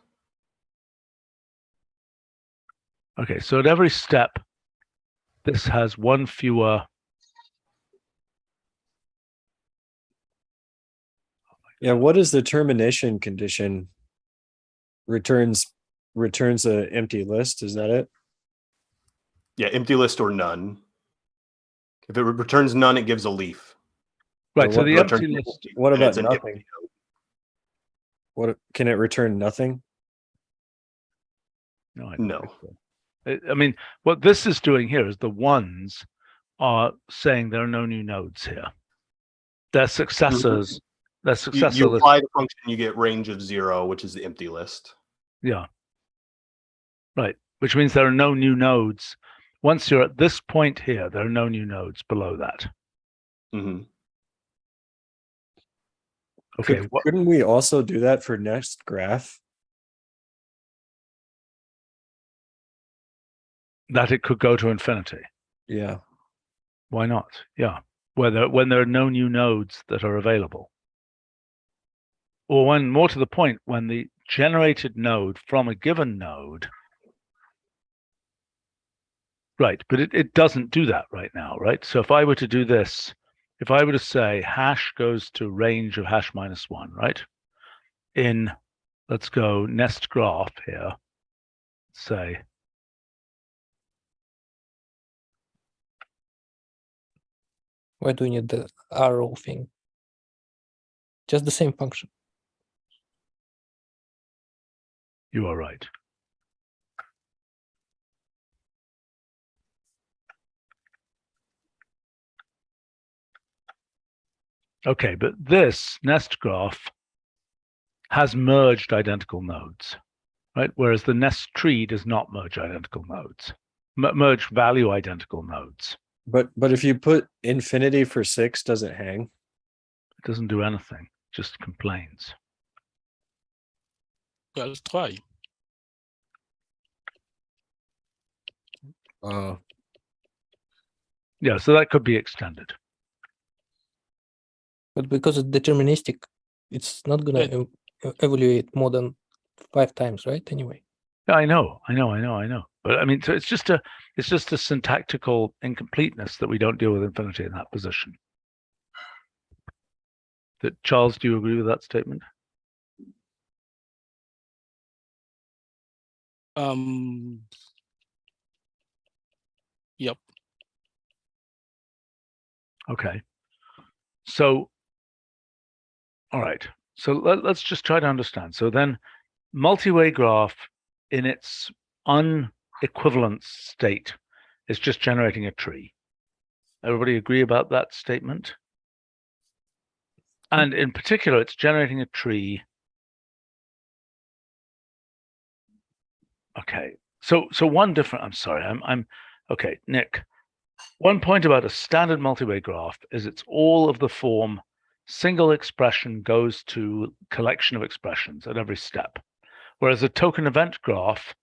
Okay, so at every step, this has 1 fewer. Yeah, what is the termination condition? Returns a empty list, is that it? Yeah, empty list or none. If it returns none, it gives a leaf. Right, so the empty list. What about nothing? What can it return nothing? No, I No. don't think so. I mean, what this is doing here is the ones are saying there are no new nodes here. Their successors, their successor You list, apply the function, you get range of 0, which is the empty list. yeah. Right, which means there are no new nodes. Once you're at this point here, there are no new nodes below that. Mm-hmm. Okay, Couldn't we also do that for next graph? that it could go to infinity. Yeah. Why not? Yeah, when there are no new nodes that are available. Or when, more to the point, when the generated node from a given node. Right, but it doesn't do that right now, right? So if I were to do this, if I were to say hash goes to range of hash minus 1, right? In, let's go nest graph here, say, Why do you need the arrow thing? Just the same function. you are right. Okay, but this nest graph has merged identical nodes, right? Whereas the nest tree does not merge identical nodes, merge value identical nodes. But if you put infinity for 6, does it hang? It doesn't do anything, just complains. Well, try. Yeah, so that could be extended. But because it's deterministic, it's not gonna evaluate more than 5 times, right? Anyway. Yeah, I know. But I mean, so it's just a syntactical incompleteness that we don't deal with infinity in that position. Charles, do you agree with that statement? Yep. Okay. So, all right. So let's just try to understand. So then, multi-way graph in its unequivalent state is just generating a tree. Everybody agree about that statement? And in particular, it's generating a tree. Okay. So one different, I'm sorry, I'm okay, Nick. One point about a standard multi-way graph is it's all of the form single expression goes to collection of expressions at every step. Whereas a token event graph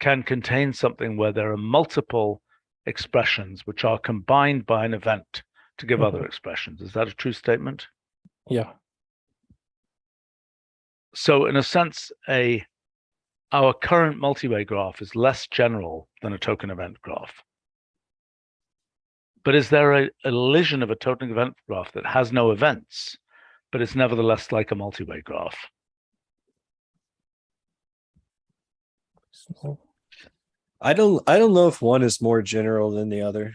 can contain something where there are multiple expressions which are combined by an event to give other expressions. Is that a true statement? Yeah. So in a sense, our current multi-way graph is less general than a token event graph. But is there a elision of a token event graph that has no events, but it's nevertheless like a multi-way graph? So, I don't know if one is more general than the other.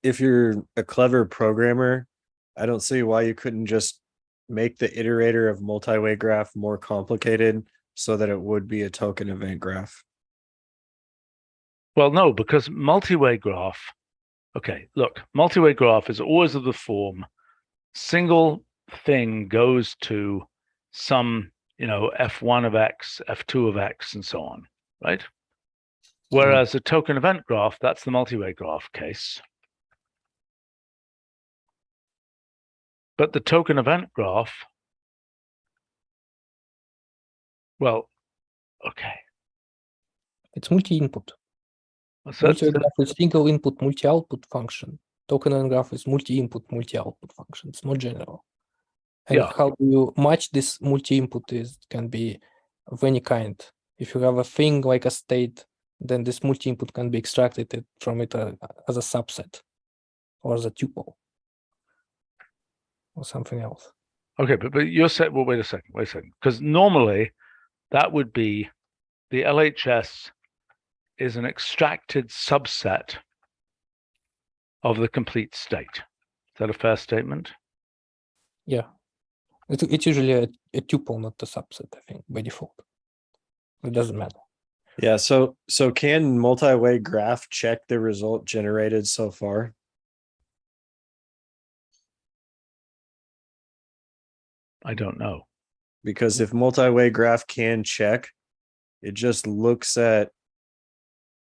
If you're a clever programmer, I don't see why you couldn't just make the iterator of multi-way graph more complicated so that it would be a token event graph. Well, no, because multi-way graph, okay, look, multi-way graph is always of the form single thing goes to some, f1 of x, f2 of x, and so on, right? Whereas a token event graph, that's the multi-way graph case. But the token event graph, well, okay. it's multi-input. So Multi-graph is single input, multi-output function. Token event graph is multi-input, multi-output function. It's more general. And Yeah. how do you match this multi-input can be of any kind. If you have a thing like a state, then this multi-input can be extracted from it as a subset or as a tuple or something else. Okay, but you're saying, well, wait a second, because normally that would be the LHS is an extracted subset of the complete state. Is that a fair statement? Yeah. It's usually a tuple, not a subset, I think, by default. It doesn't matter. Yeah, so can multi-way graph check the result generated so far? I don't know. Because if multi-way graph can check, it just looks at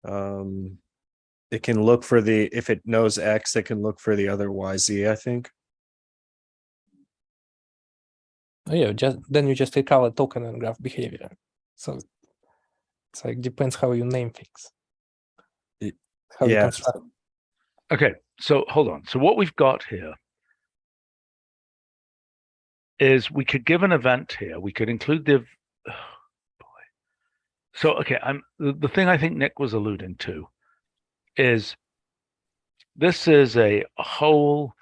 it can look for the, if it knows X, it can look for the other YZ, I think. Oh, yeah, then you just recover token and graph behavior. So it's like depends how you name things. How you Yeah. construct. Okay, so hold on. So what we've got here is we could give an event here. We could include the So okay, the thing I think Nick was alluding to is this is a whole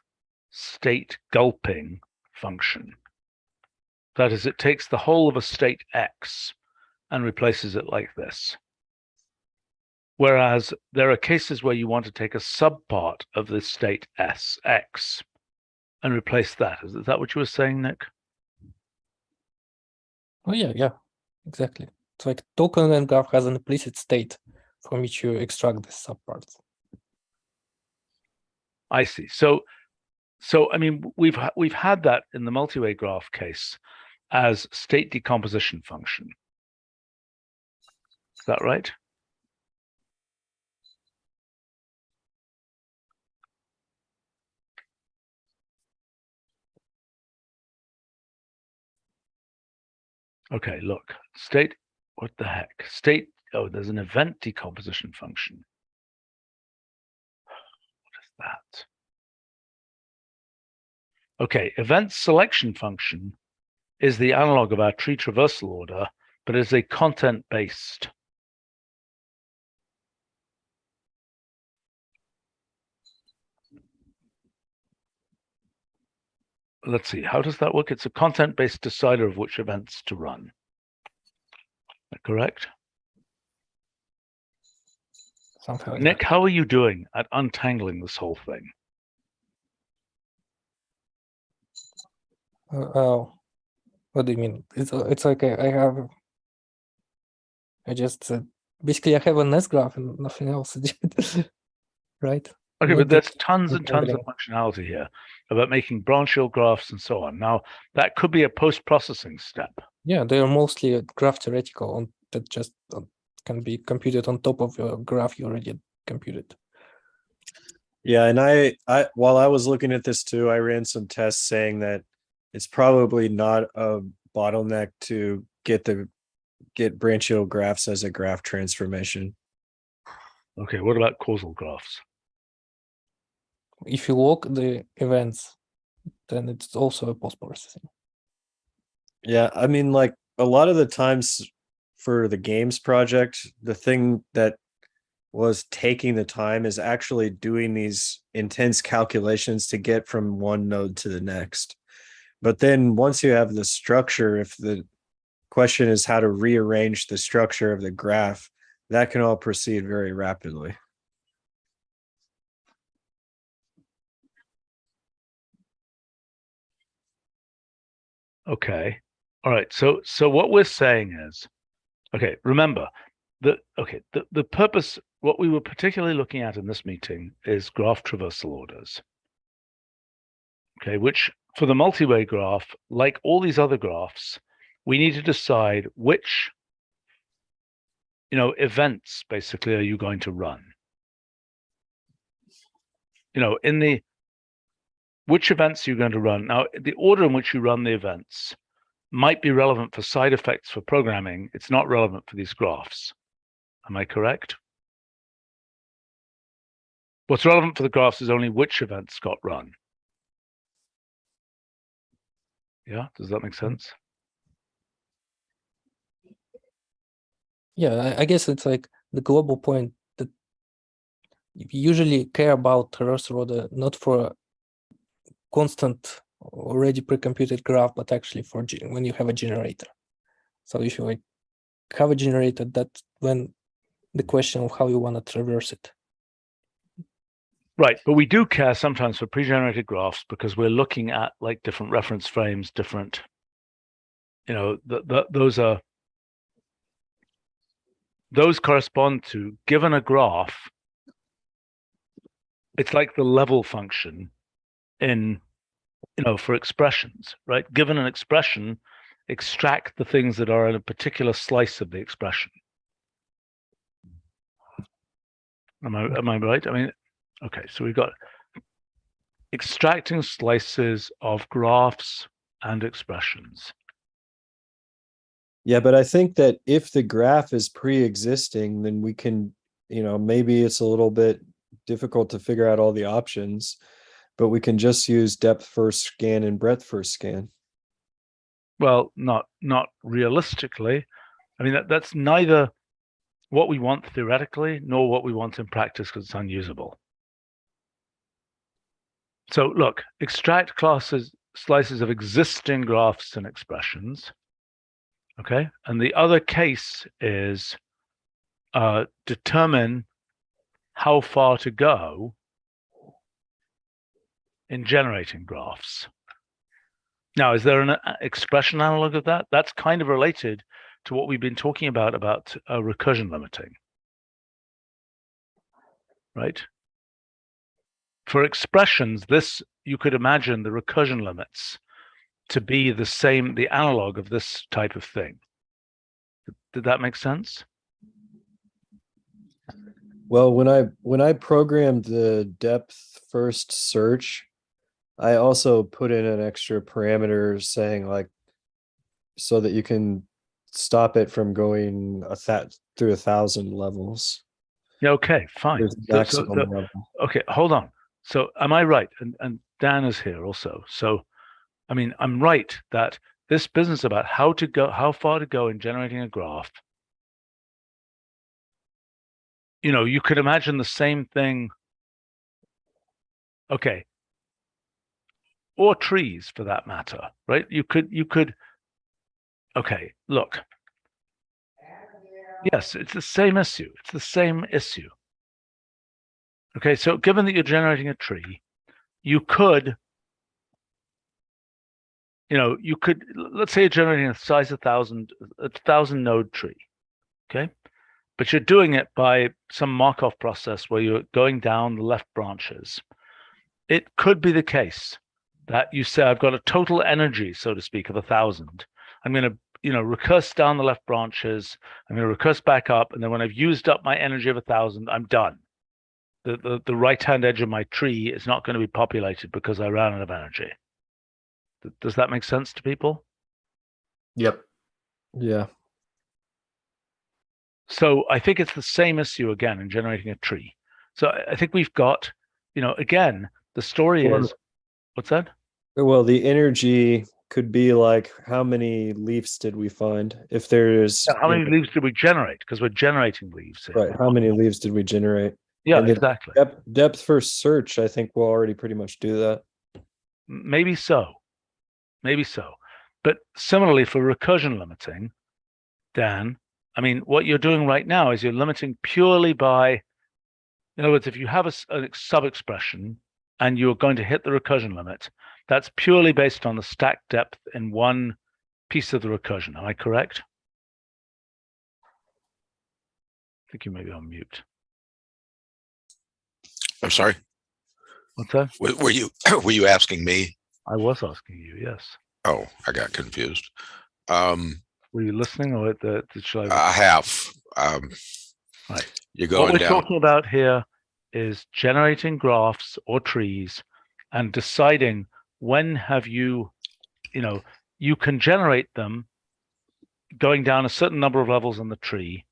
state gulping function. That is, it takes the whole of a state X and replaces it like this. Whereas there are cases where you want to take a subpart of this state X and replace that. Is that what you were saying, Nick? Oh yeah, exactly. It's like token and graph has an implicit state from which you extract the subparts. I see. So I mean, we've had that in the multi-way graph case as state decomposition function. Is that right? Okay, look, state, what the heck? State, oh, there's an event decomposition function. What is that? Okay, event selection function is the analog of our tree traversal order, but is a content-based. Let's see, how does that work? It's a content-based decider of which events to run. Is that correct? Something like Nick, that. how are you doing at untangling this whole thing? What do you mean? It's like I just basically I have a NES graph and nothing else, right? Okay, Not but there's deep tons and tons of untangling. functionality here about making branchial graphs and so on. Now, that could be a post-processing step. Yeah, they are mostly graph theoretical that just can be computed on top of your graph you already computed. Yeah, and I while I was looking at this too, I ran some tests saying that it's probably not a bottleneck to get branchial graphs as a graph transformation. Okay, what about causal graphs? If you lock the events, then it's also a post-processing. Yeah, I mean, like a lot of the times for the games project, the thing that was taking the time is actually doing these intense calculations to get from one node to the next. But then once you have the structure, if the question is how to rearrange the structure of the graph, that can all proceed very rapidly. Okay. All right. So what we're saying is, okay, remember the purpose, what we were particularly looking at in this meeting is graph traversal orders. Okay, which for the multi-way graph, like all these other graphs, we need to decide which, events basically are you going to run. Which events are you going to run? Now, the order in which you run the events might be relevant for side effects for programming. It's not relevant for these graphs. Am I correct? What's relevant for the graphs is only which events got run. Yeah, does that make sense? Yeah, I guess it's like the global point that you usually care about traversal order not for a constant already pre-computed graph, but actually for when you have a generator. So if you have a generator, that's when the question of how you want to traverse it. Right, but we do care sometimes for pre-generated graphs because we're looking at like different reference frames, different, those are those correspond to, given a graph, it's like the level function in, for expressions, right? Given an expression, extract the things that are in a particular slice of the expression. Am I right? I mean, okay, so we've got extracting slices of graphs and expressions. Yeah, but I think that if the graph is pre-existing, then we can, maybe it's a little bit difficult to figure out all the options, but we can just use depth first scan and breadth first scan. Well, not realistically. I mean, that's neither what we want theoretically nor what we want in practice, because it's unusable. So look, extract slices of existing graphs and expressions. Okay, and the other case is determine how far to go in generating graphs. Now, is there an expression analog of that? That's kind of related to what we've been talking about recursion limiting, right? For expressions, this, you could imagine the recursion limits to be the analog of this type of thing. Did that make sense? Well, when I programmed the depth first search, I also put in an extra parameter saying so that you can stop it from going through 1,000 levels. Yeah, okay, fine. Level. Okay, hold on. So am I right? And Dan is here also. So, I mean, I'm right that this business about how far to go in generating a graph, you could imagine the same thing. Okay. Or trees for that matter, right? You could, okay, look. Yes, it's the same issue. It's the same issue. Okay, so given that you're generating a tree, you could, let's say you're generating a size 1,000 node tree, okay? But you're doing it by some Markov process where you're going down the left branches. It could be the case that you say, I've got a total energy, so to speak, of 1,000. I'm going to, recurse down the left branches. I'm going to recurse back up. And then when I've used up my energy of 1,000, I'm done. The right-hand edge of my tree is not going to be populated because I ran out of energy. Does that make sense to people? Yep. Yeah. So I think it's the same issue again in generating a tree. So I think we've got, again, the story is, what's that? Well, the energy could be like, how many leaves did we find? If there's how many leaves did we generate? Because we're generating leaves here. Right. How many leaves did we generate? Yeah, and exactly. Depth first search, I think will already pretty much do that. Maybe so. Maybe so. But similarly for recursion limiting, Dan, I mean, what you're doing right now is you're limiting purely by, in other words, if you have a sub-expression and you're going to hit the recursion limit, that's purely based on the stack depth in one piece of the recursion. Am I correct? I think you may be on mute. I'm sorry. What's that? Were you asking me? I was asking you, yes. Oh, I got confused. Were you listening, or should I have. Right. You're going what we're down. talking about here is generating graphs or trees and deciding when have you can generate them going down a certain number of levels in the tree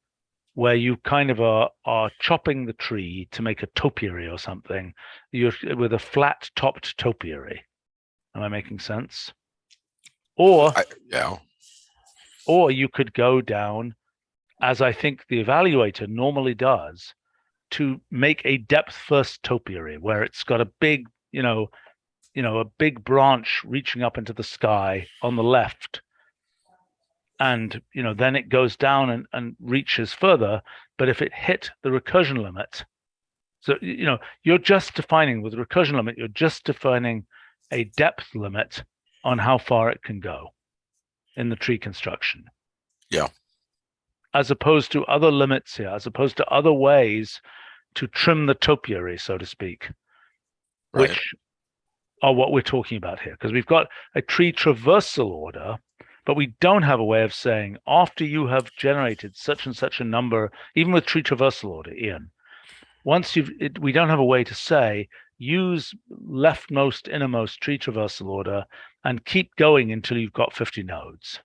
where you kind of are chopping the tree to make a topiary or something. You're with a flat topped topiary. Am I making sense? Or yeah. Or you could go down, as I think the evaluator normally does, to make a depth first topiary where it's got a big, a big branch reaching up into the sky on the left. And, then it goes down and reaches further. But if it hit the recursion limit, so, you're just defining with recursion limit, you're just defining a depth limit on how far it can go in the tree construction. Yeah. as opposed to other limits here, as opposed to other ways to trim the topiary, so to speak, Right. which are what we're talking about here. Because we've got a tree traversal order, but we don't have a way of saying after you have generated such and such a number, even with tree traversal order, Ian, once we don't have a way to say use leftmost innermost tree traversal order and keep going until you've got 50 nodes.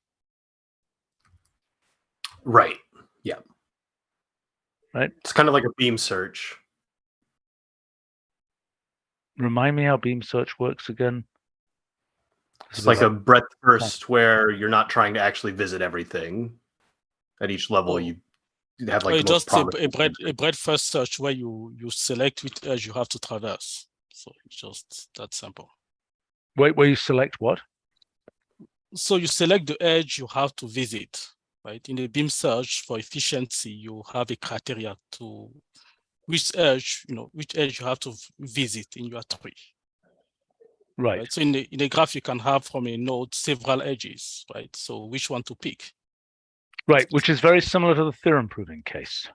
Right. Yeah. Right. It's kind of like a beam search. Remind me how beam search works again. It's like a breadth first where you're not trying to actually visit everything. At each level, you have like the most promising. a breadth first search where you select which edge you have to traverse. So it's just that simple. Wait, where you select what? So you select the edge you have to visit, right? In a beam search for efficiency, you have a criteria to which edge you have to visit in your tree. Right. So in a graph, you can have from a node several edges, right? So which one to pick? Right, which is very similar to the theorem proving case.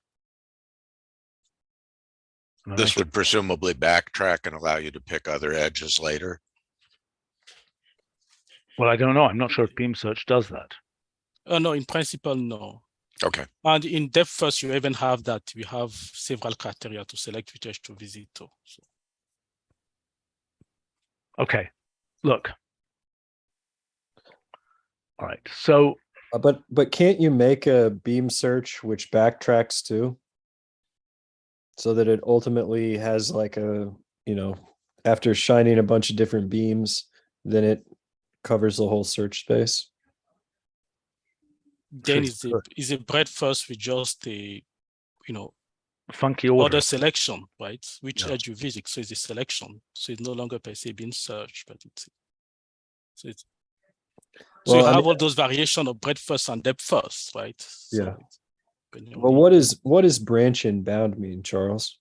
This would presumably backtrack and allow you to pick other edges later. Well, I don't know. I'm not sure if beam search does that. No, in principle, no. Okay. And in depth first, you even have that. We have several criteria to select which edge to visit to. So. Okay, look. All right, so. But can't you make a beam search which backtracks too? So that it ultimately has like a, after shining a bunch of different beams, then it covers the whole search space. Then is a breadth first with just a, funky order selection, right? Which edge you visit. So it's a selection. So it's no longer per se being search, but so you have all those variation of breadth first and depth first, right? Yeah. So well, what does branch and bound mean, Charles?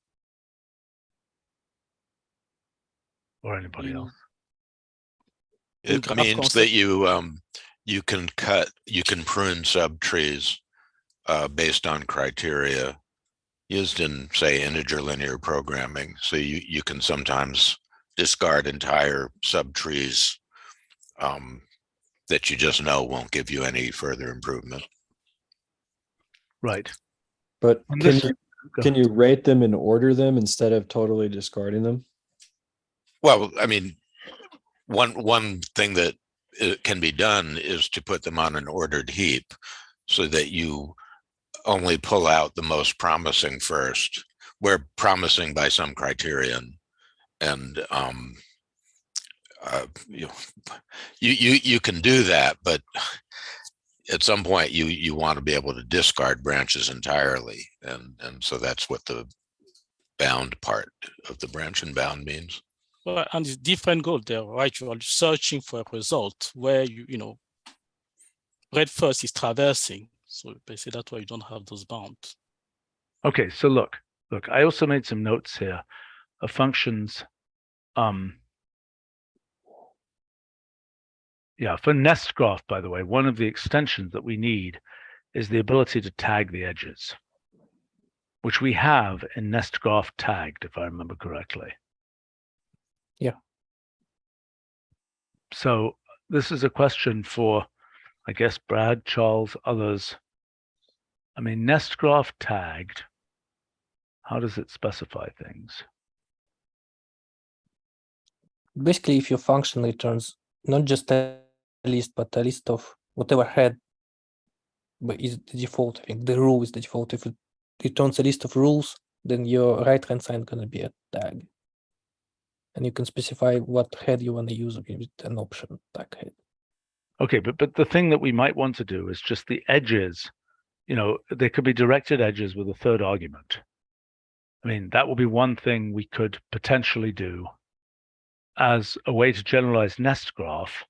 Or anybody else? It means that you can prune subtrees based on criteria used in, say, integer linear programming. So you can sometimes discard entire subtrees that you just know won't give you any further improvement. Right. But can you rate them and order them instead of totally discarding them? Well, I mean, one thing that can be done is to put them on an ordered heap so that you only pull out the most promising first, where promising by some criterion, and you can do that, but at some point you want to be able to discard branches entirely, and so that's what the bound part of the branch and bound means. Well, and it's different goal there, right? You are searching for a result where breadth first is traversing. So basically that's why you don't have those bounds. Okay, so look, I also made some notes here of functions. For nest graph, by the way, one of the extensions that we need is the ability to tag the edges, which we have in nest graph tagged, if I remember correctly. Yeah. So this is a question for, I guess, Brad, Charles, others. I mean, nest graph tagged, how does it specify things? Basically, if your function returns not just a list, but a list of whatever head is the default, I think the rule is the default. If it returns a list of rules, then your right-hand side is going to be a tag. And you can specify what head you want to use with an option tag head. Okay, but the thing that we might want to do is just the edges. There could be directed edges with a third argument. I mean, that will be one thing we could potentially do as a way to generalize nest graph,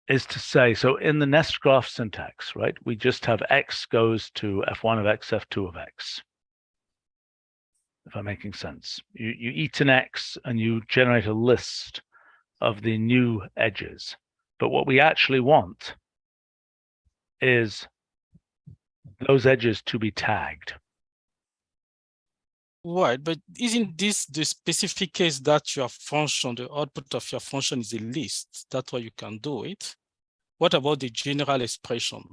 is to say, so in the nest graph syntax, right, we just have x goes to f1 of x, f2 of x. If I'm making sense. You eat an x and you generate a list of the new edges. But what we actually want is those edges to be tagged. Right, but isn't this the specific case that your function, the output of your function is a list? That's why you can do it. What about the general expression?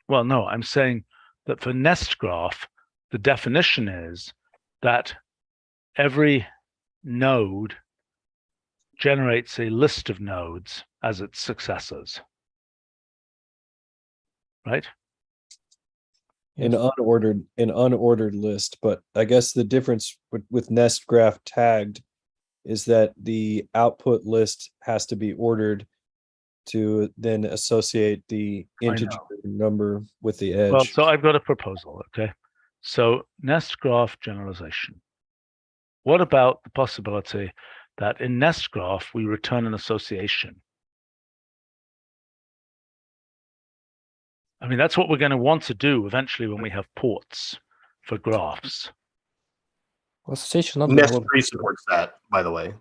Well, no, I'm saying that for nest graph, the definition is that every node generates a list of nodes as its successors, right? An unordered list, but I guess the difference with nest graph tagged is that the output list has to be ordered to then associate the integer number with the edge. Well, so I've got a proposal, okay? So nest graph generalization. What about the possibility that in nest graph, we return an association? I mean, that's what we're going to want to do eventually when we have ports for graphs. Association not gonna Nest work. 3 supports that, by the way.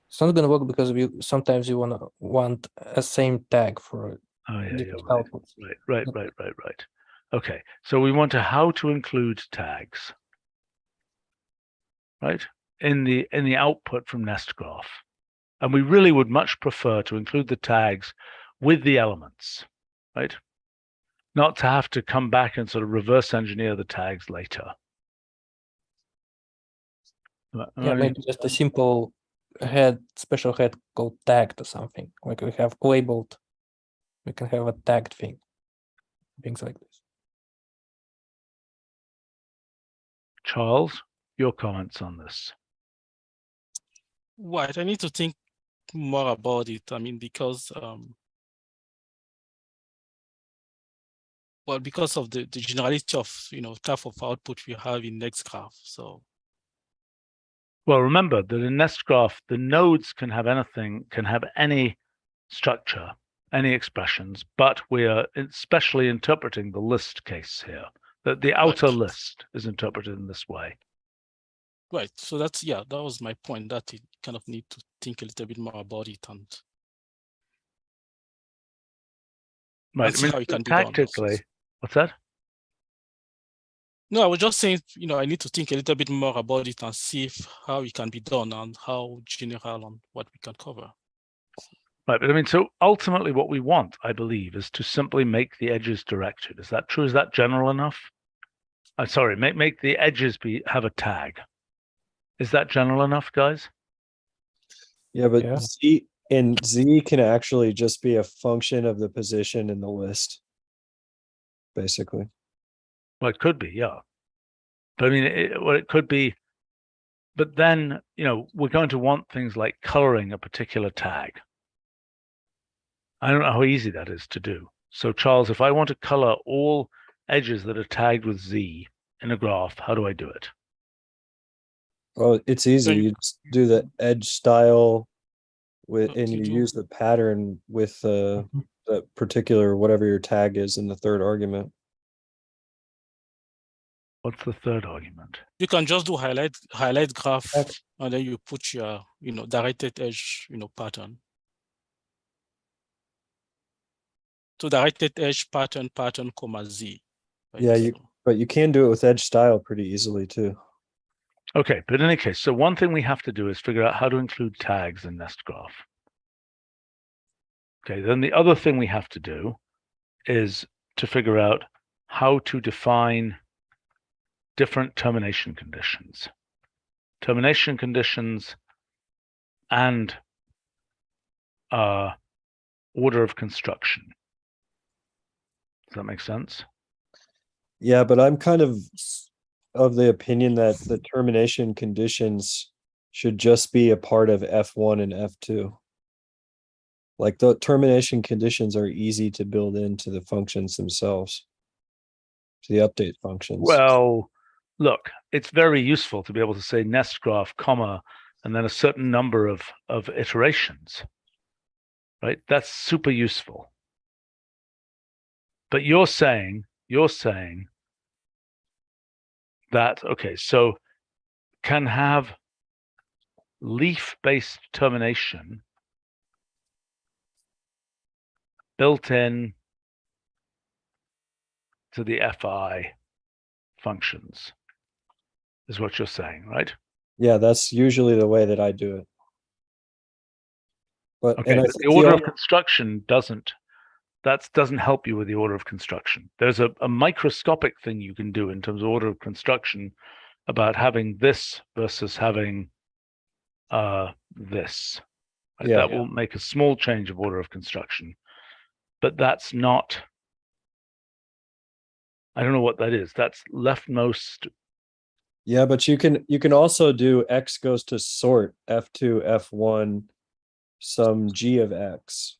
It's not gonna work because sometimes you want a same tag for Oh, yeah, different right. outputs. Right. Okay, so we want to how to include tags, right? In the output from nest graph. And we really would much prefer to include the tags with the elements, right? Not to have to come back and sort of reverse engineer the tags later. Yeah, maybe just a simple special head called tagged or something. Like we have labeled, we can have a tagged thing, things like this. Charles, your comments on this? Right, I need to think more about it. I mean, because well, because of the generality of type of output we have in next graph. So well, remember that in nest graph, the nodes can have anything, can have any structure, any expressions, but we are especially interpreting the list case here, that the outer list is interpreted in this way. right, so that's that was my point, that you kind of need to think a little bit more about it and right. I mean, how it can be done. Tactically, what's that? No, I was just saying, I need to think a little bit more about it and see how it can be done and how general on what we can cover. Right, but I mean, so ultimately what we want, I believe, is to simply make the edges directed. Is that true? Is that general enough? Sorry, make the edges have a tag. Is that general enough, guys? Yeah, but Yeah. Z can actually just be a function of the position in the list, basically. Well, it could be, yeah. But I mean, it could be, but then, we're going to want things like coloring a particular tag. I don't know how easy that is to do. So Charles, if I want to color all edges that are tagged with Z in a graph, how do I do it? Well, it's easy. You just do the edge style and you use the pattern with the particular whatever your tag is in the third argument. What's the third argument? You can just do highlight graph, and then you put your directed edge pattern. So directed edge pattern comma Z. Right? Yeah, but you can do it with edge style pretty easily too. Okay, but in any case, so one thing we have to do is figure out how to include tags in nest graph. Okay, then the other thing we have to do is to figure out how to define different termination conditions. Termination conditions and order of construction. Does that make sense? Yeah, but I'm kind of the opinion that the termination conditions should just be a part of F1 and F2. Like the termination conditions are easy to build into the functions themselves, to the update functions. Well, look, it's very useful to be able to say nest graph, comma, and then a certain number of iterations, right? That's super useful. But you're saying that, okay, so can have leaf-based termination built in to the FI functions, is what you're saying, right? Yeah, that's usually the way that I do it. But Okay, and I but think the order the of construction doesn't help you with the order of construction. There's a microscopic thing you can do in terms of order of construction about having this versus having this. Right? Yeah. That will make a small change of order of construction, but that's not, I don't know what that is. That's leftmost. Yeah, but you can also do X goes to sort F2, F1, some G of X.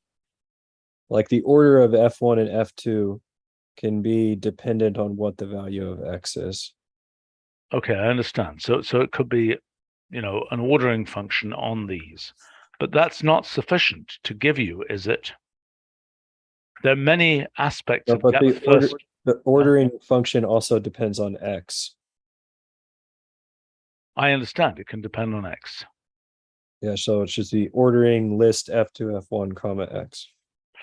Like the order of F1 and F2 can be dependent on what the value of X is. Okay, I understand. So it could be, an ordering function on these, but that's not sufficient to give you, is it? There are many aspects No, of but depth first. the ordering function also depends on X. I understand it can depend on X. Yeah, so it's just the ordering list F2, F1, comma X.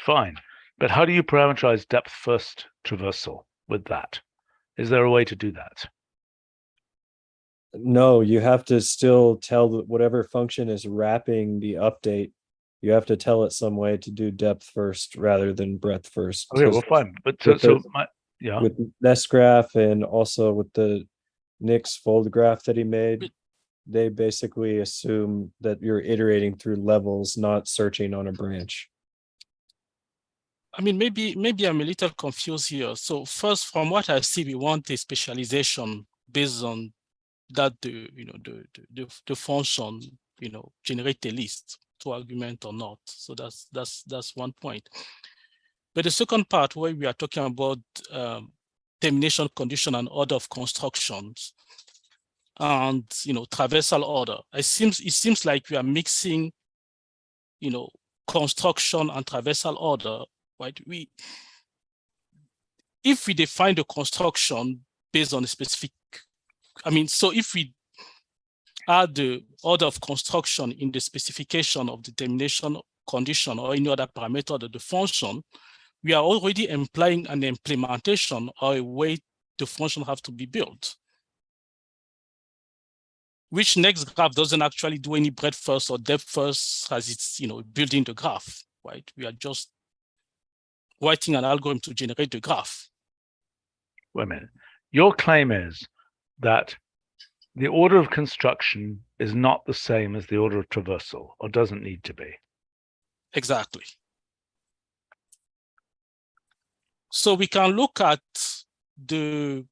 Fine. But how do you parameterize depth first traversal with that? Is there a way to do that? No, you have to still tell whatever function is wrapping the update. You have to tell it some way to do depth first rather than breadth first. Okay, well, fine. But yeah. With nest graph and also with the Nick's fold graph that he made, they basically assume that you're iterating through levels, not searching on a branch. I mean, maybe I'm a little confused here. So first, from what I see, we want a specialization based on that the function generate a list to argument or not. So that's one point. But the second part, where we are talking about termination condition and order of constructions and traversal order, it seems like we are mixing construction and traversal order, right? If we define the construction based on a specific, so if we add the order of construction in the specification of the termination condition or any other parameter of the function, we are already implying an implementation or a way the function has to be built, which next graph doesn't actually do any breadth first or depth first as it's building the graph, right? We are just writing an algorithm to generate the graph. Wait a minute. Your claim is that the order of construction is not the same as the order of traversal, or doesn't need to be. Exactly. So we can look at the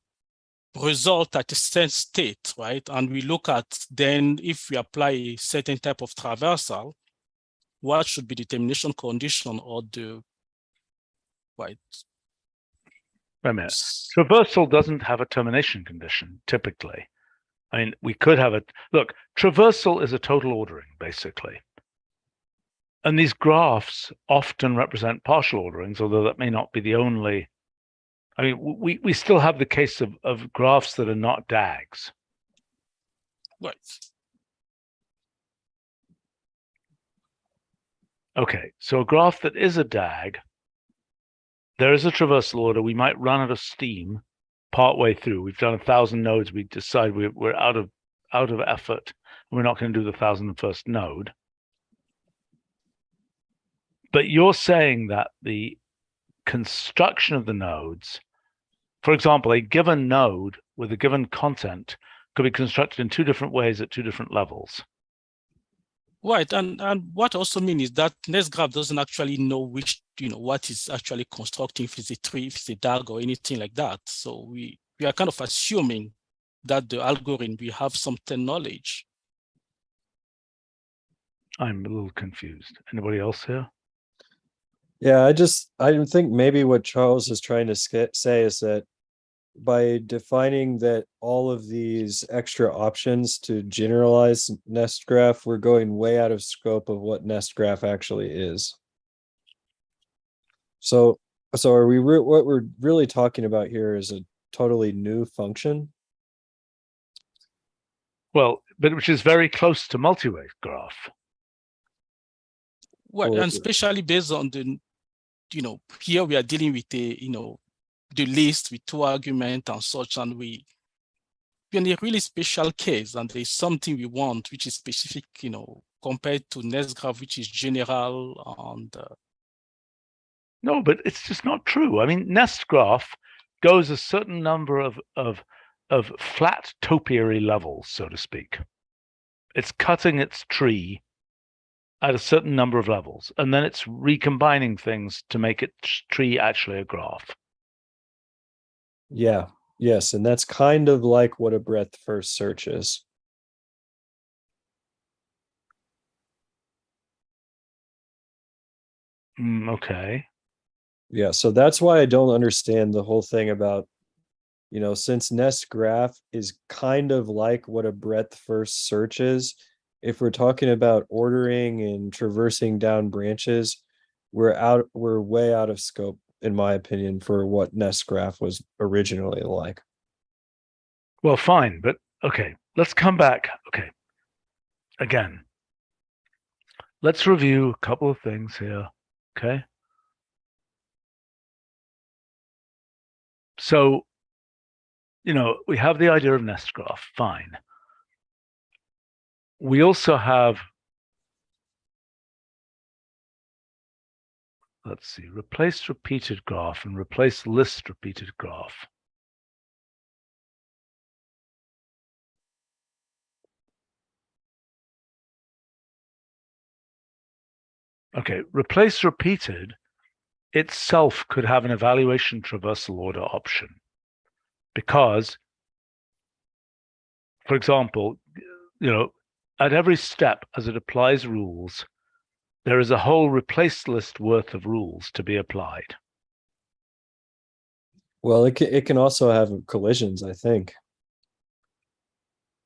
result at a set state, right? And we look at then if we apply a certain type of traversal, what should be the termination condition or the, right? Wait a minute. Traversal doesn't have a termination condition, typically. I mean, we could have it. Look, traversal is a total ordering, basically. And these graphs often represent partial orderings, although that may not be the only. I mean, we still have the case of graphs that are not DAGs. Right. Okay, so a graph that is a DAG, there is a traversal order. We might run out of steam partway through. We've done 1,000 nodes. We decide we're out of effort. We're not going to do the 1,001st node. But you're saying that the construction of the nodes, for example, a given node with a given content could be constructed in two different ways at two different levels. Right, and what also means is that NestGraph doesn't actually know which, what is actually constructing, if it's a tree, if it's a DAG or anything like that. So we are kind of assuming that the algorithm will have some knowledge. I'm a little confused. Anybody else here? Yeah, I think maybe what Charles is trying to say is that by defining that all of these extra options to generalize nest graph, we're going way out of scope of what nest graph actually is. So are we what we're really talking about here is a totally new function? Well, but which is very close to multi-way graph. Well, and especially based on the here we are dealing with the list with 2 arguments and such, and we're in a really special case, and there's something we want which is specific, compared to nest graph, which is general and. No, but it's just not true. I mean, nest graph goes a certain number of flat topiary levels, so to speak. It's cutting its tree at a certain number of levels, and then it's recombining things to make its tree actually a graph. Yeah. Yes. And that's kind of like what a breadth first search is. Okay. Yeah. So that's why I don't understand the whole thing about, since nest graph is kind of like what a breadth first search is, if we're talking about ordering and traversing down branches, we're way out of scope, in my opinion, for what nest graph was originally like. Well, fine, but okay, let's come back. Okay. Again, let's review a couple of things here. Okay. So, we have the idea of nest graph, fine. We also have, let's see, replace repeated graph and replace list repeated graph. Okay, replace repeated itself could have an evaluation traversal order option because, for example, at every step as it applies rules, there is a whole replace list worth of rules to be applied. Well, it can also have collisions, I think.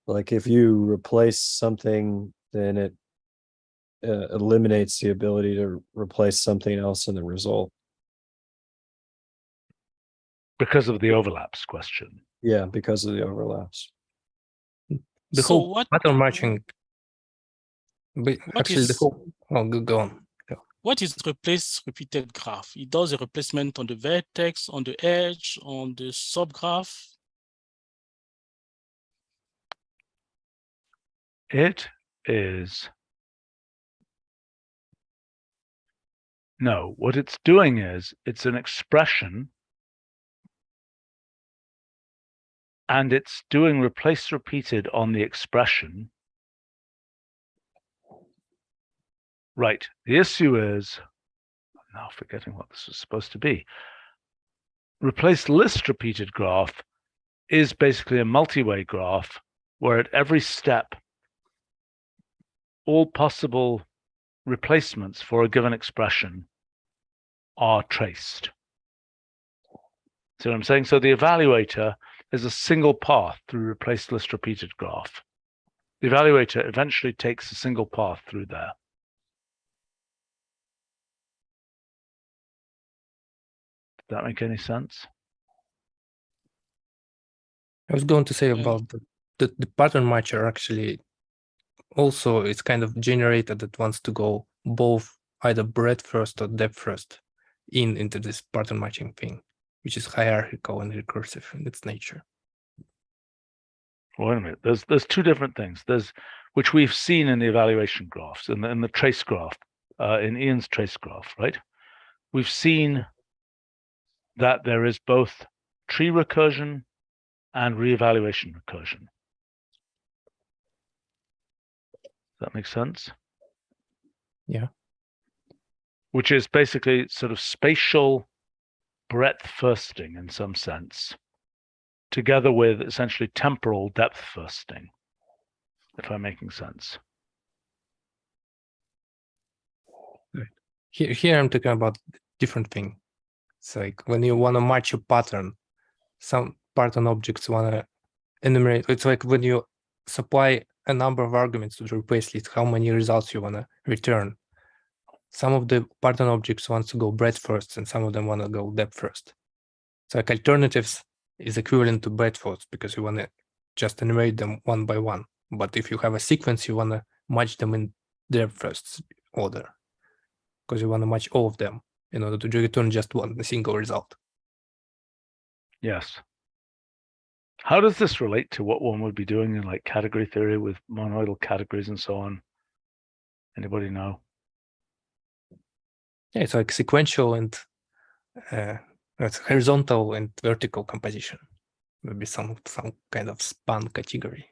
Like if you replace something, then it eliminates the ability to replace something else in the result. Because of the overlaps question. Yeah, because of the overlaps. The So whole what pattern matching. But What actually, the is- whole. Oh, go on. What is replace repeated graph? It does a replacement on the vertex, on the edge, on the subgraph. It is. No, what it's doing is it's an expression and it's doing replace repeated on the expression. Right. The issue is, I'm now forgetting what this is supposed to be. Replace list repeated graph is basically a multi-way graph where at every step, all possible replacements for a given expression are traced. See what I'm saying? So the evaluator is a single path through replace list repeated graph. The evaluator eventually takes a single path through there. Does that make any sense? I was going to say Yeah. about the pattern matcher actually also it's kind of generated that wants to go both either breadth first or depth first into this pattern matching thing, which is hierarchical and recursive in its nature. Wait a minute. There's two different things. There's which we've seen in the evaluation graphs, in the trace graph, in Ian's trace graph, right? We've seen that there is both tree recursion and reevaluation recursion. Does that make sense? Yeah. Which is basically sort of spatial breadth firsting in some sense, together with essentially temporal depth firsting, if I'm making sense. Here I'm talking about different thing. It's like when you want to match a pattern, some pattern objects want to enumerate. It's like when you supply a number of arguments to the replace list, how many results you want to return. Some of the pattern objects want to go breadth first, and some of them want to go depth first. So like alternatives is equivalent to breadth first because you want to just enumerate them one by one. But if you have a sequence, you want to match them in depth first order because you want to match all of them in order to return just one single result. Yes. How does this relate to what one would be doing in like category theory with monoidal categories and so on? Anybody know? Yeah, it's like sequential and it's horizontal and vertical composition. Maybe some kind of span category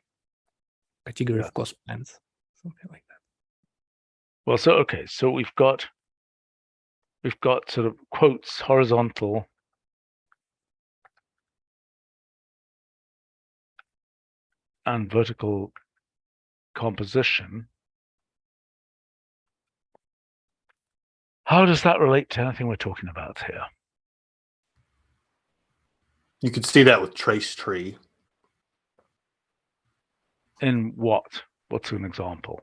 Yeah. of cost plans, something like that. Well, so okay, so we've got sort of quotes horizontal and vertical composition. How does that relate to anything we're talking about here? You could see that with trace tree. In what? What's an example?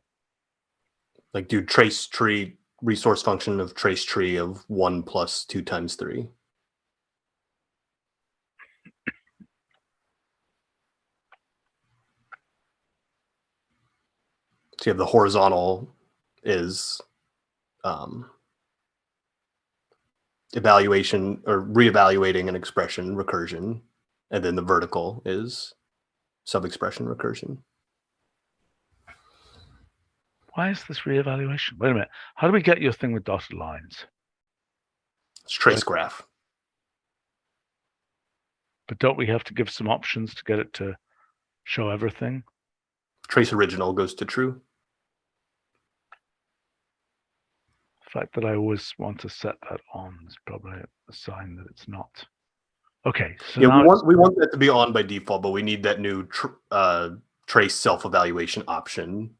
Like do trace tree resource function of trace tree of 1 plus 2 times 3. So you have the horizontal is evaluation or reevaluating an expression recursion, and then the vertical is sub-expression recursion. Why is this reevaluation? Wait a minute. How do we get your thing with dotted lines? It's trace graph. But don't we have to give some options to get it to show everything? Trace original goes to true. The fact that I always want to set that on is probably a sign that it's not. Okay, so Yeah, now we want that to be on by default, but we need that new trace self-evaluation option,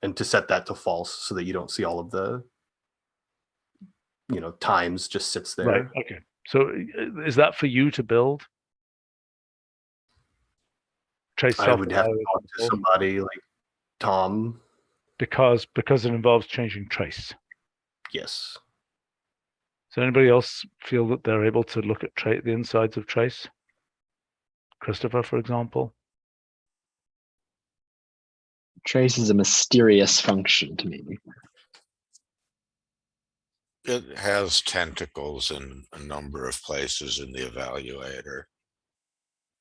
and to set that to false so that you don't see all of the times just sits there. right. Okay, so is that for you to build? Trace I would have to talk to self-evaluation somebody like Tom. because it involves changing trace. Yes. Does anybody else feel that they're able to look at the insides of trace? Christopher, for example. Trace is a mysterious function to me. It has tentacles in a number of places in the evaluator.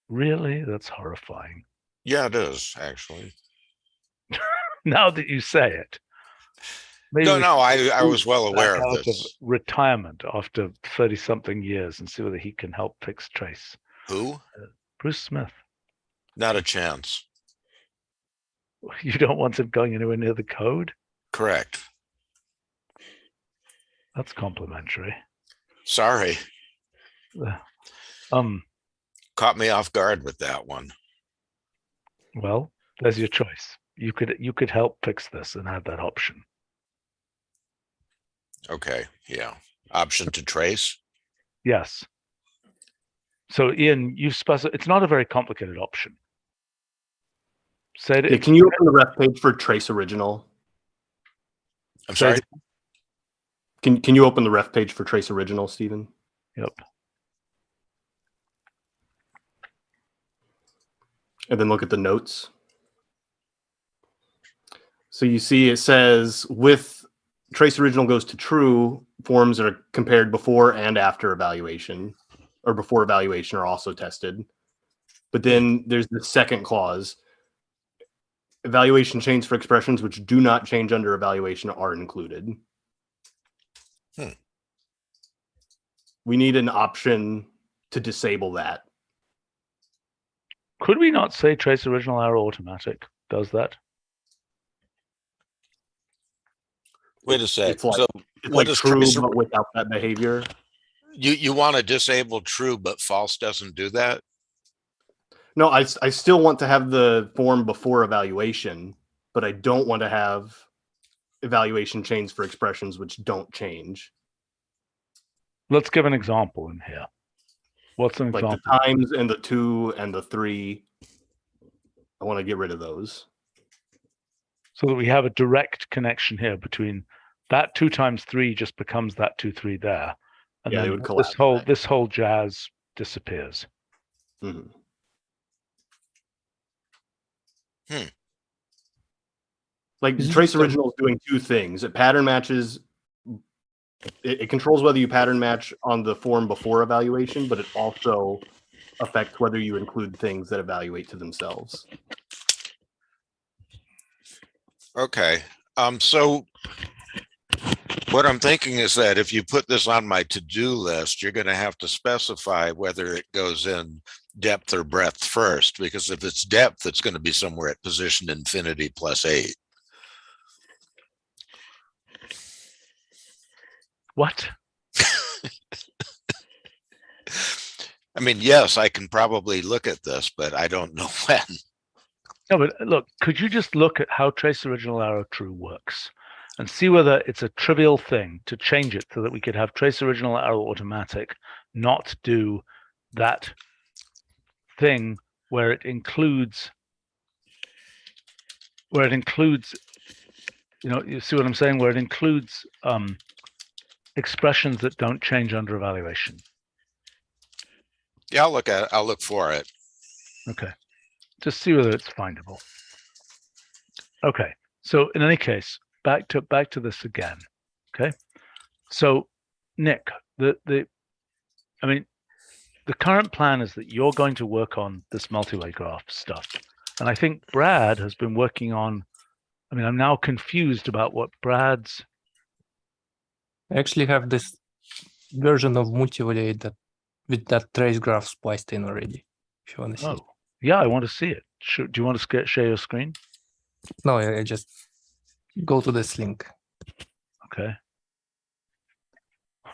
Really? That's horrifying. Yeah, it is actually. Now that you say it. Maybe No, we no, should I was well back aware of out this. retirement after 30-something years and see whether he can help fix trace. Who? Bruce Smith. Not a chance. You don't want him going anywhere near the code? Correct. That's complimentary. Sorry. Caught me off guard with that one. Well, there's your choice. You could help fix this and add that option. Okay, yeah. Option to trace. Yes. So Ian, you've specified it's not a very complicated option. Say it. Yeah, can you open the ref page for trace original? I'm sorry. Can you open the ref page for trace original, Stephen? Yep. And then look at the notes. So you see it says with trace original goes to true, forms are compared before and after evaluation, or before evaluation are also tested. But then there's the second clause. Evaluation chains for expressions which do not change under evaluation are included. We need an option to disable that. Could we not say trace original arrow automatic does that? Wait a sec. It's like, So it's what like is true, trace? but without that behavior. You want to disable true, but false doesn't do that? No, I still want to have the form before evaluation, but I don't want to have evaluation chains for expressions which don't change. Let's give an example in here. What's an Like example? the times and the 2 and the 3. I want to get rid of those. So that we have a direct connection here between that 2 times 3 just becomes that 2, 3 there. And Yeah, they then would collapse this whole jazz disappears. Mm-hmm. Like Is trace this original is doing two things. It pattern matches It controls whether you pattern match on the form before evaluation, but it also affects whether you include things that evaluate to themselves. Okay. So what I'm thinking is that if you put this on my to-do list, you're going to have to specify whether it goes in depth or breadth first, because if it's depth, it's going to be somewhere at position infinity plus 8. What? I mean, yes, I can probably look at this, but I don't know when. No, but look, could you just look at how trace original arrow true works and see whether it's a trivial thing to change it so that we could have trace original arrow automatic not do that thing where it includes, you know, you see what I'm saying, where it includes expressions that don't change under evaluation. Yeah, I'll look for it. Okay, just see whether it's findable. Okay, so in any case, back to this again. Okay, so Nick, the current plan is that you're going to work on this multi-way graph stuff, and I think Brad has been working on. I mean, I'm now confused about what Brad's. I actually have this version of multivariate that with that trace graph spliced in already. If you want to see it. Oh, yeah, I want to see it. Do you want to share your screen? No, I just go to this link. Okay.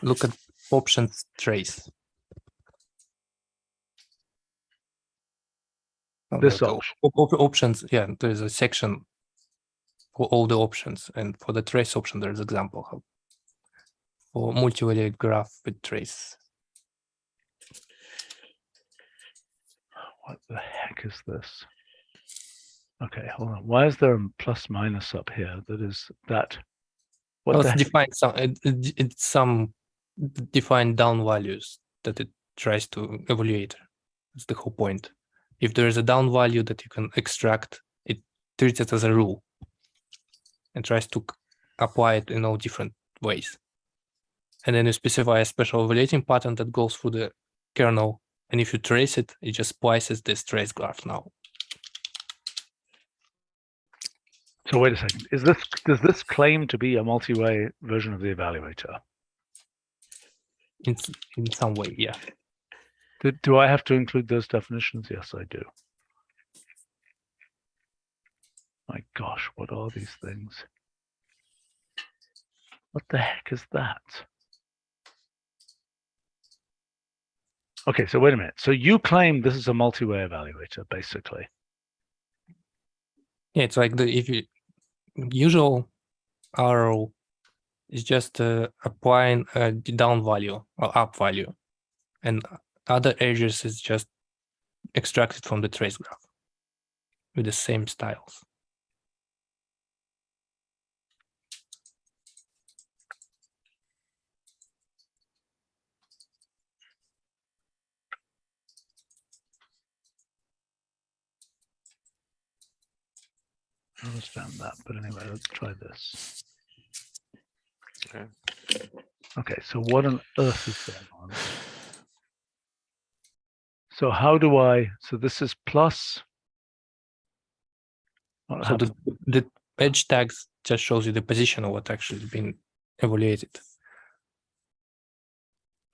Look at options trace. This option. Options, yeah, there's a section for all the options, and for the trace option, there's example how for multivariate graph with trace. What the heck is this? Okay, hold on. Why is there a plus minus up here? That is that. What Well, the it's heck? defined some. It's some defined down values that it tries to evaluate. That's the whole point. If there is a down value that you can extract, it treats it as a rule and tries to apply it in all different ways. And then you specify a special evaluating pattern that goes through the kernel. And if you trace it, it just splices this trace graph now. So wait a second. Does this claim to be a multi-way version of the evaluator? In some way, yeah. Do I have to include those definitions? Yes, I do. My gosh, what are these things? What the heck is that? Okay, so wait a minute. So you claim this is a multi-way evaluator, basically. Yeah, it's like if you usual arrow is just applying a down value or up value, and other edges is just extracted from the trace graph with the same styles. I understand that, but anyway, let's try this. Okay. Okay, so what on earth is going on? So how do so this is plus. So the edge tags just shows you the position of what actually has been evaluated.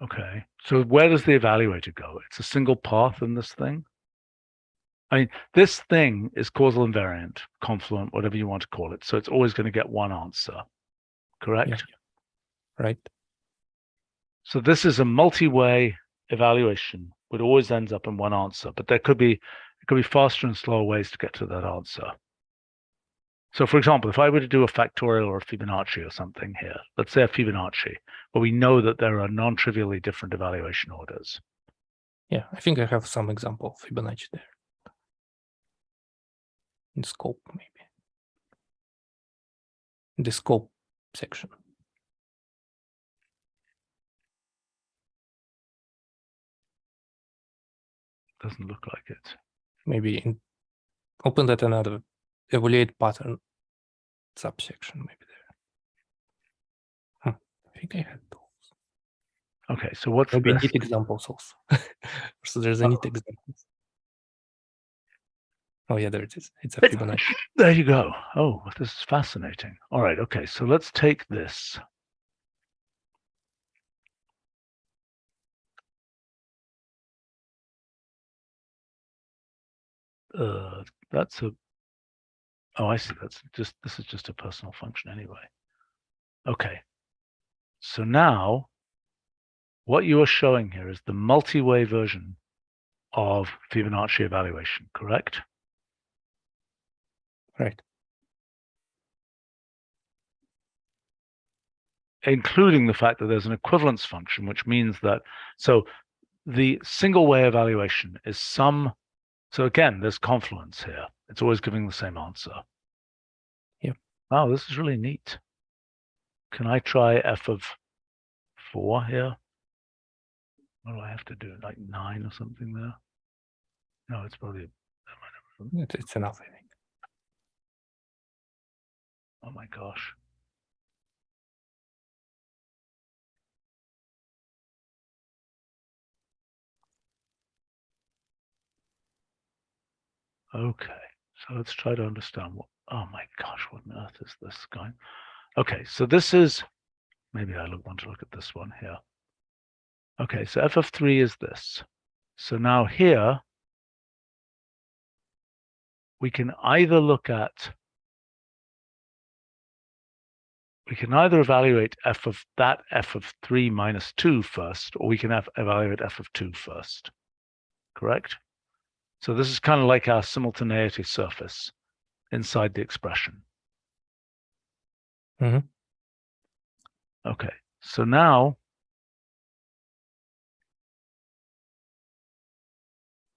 Okay, so where does the evaluator go? It's a single path in this thing? I mean, this thing is causal invariant, confluent, whatever you want to call it. So it's always going to get one answer, correct? Yeah. Right. So this is a multi-way evaluation, which always ends up in one answer, but it could be faster and slower ways to get to that answer. So for example, if I were to do a factorial or a Fibonacci or something here, let's say a Fibonacci, but we know that there are non-trivially different evaluation orders. Yeah, I think I have some example of Fibonacci there. In scope, maybe. In the scope section. Doesn't look like it. Maybe open that another evaluate pattern subsection, maybe there. think I had those. Okay, so what's Maybe this? neat examples also. So there's a neat examples. Oh yeah, there it is. It's a Fibonacci. There you go. Oh, this is fascinating. All right, okay, so let's take this. That's a, oh, I see. This is just a personal function anyway. Okay. So now what you are showing here is the multi-way version of Fibonacci evaluation, correct? Right. Including the fact that there's an equivalence function, which means that, so the single way evaluation is some, so again, there's confluence here. It's always giving the same answer. Yep. Wow, this is really neat. Can I try f of 4 here? What do I have to do? Like 9 or something there? No, it's probably, It's enough, I think. oh my gosh. Okay, so let's try to understand what, oh my gosh, what on earth is this guy? Okay, so this is, maybe I want to look at this one here. Okay, so f of 3 is this. So now here, we can either look at, we can either evaluate f of 3 minus 2 first, or we can evaluate f of 2 first, correct? So this is kind of like our simultaneity surface inside the expression. Mhm. Okay, so now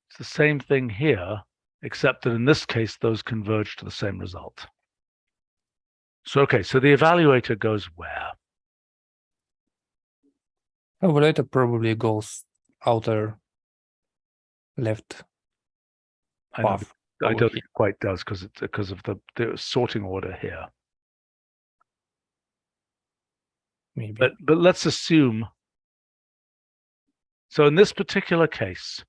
it's the same thing here, except that in this case, those converge to the same result. So, okay, so the evaluator goes where? Evaluator probably goes outer left I know, path. I over don't here. think it quite does because it's because of the sorting order here. Maybe. But let's assume. So in this particular case,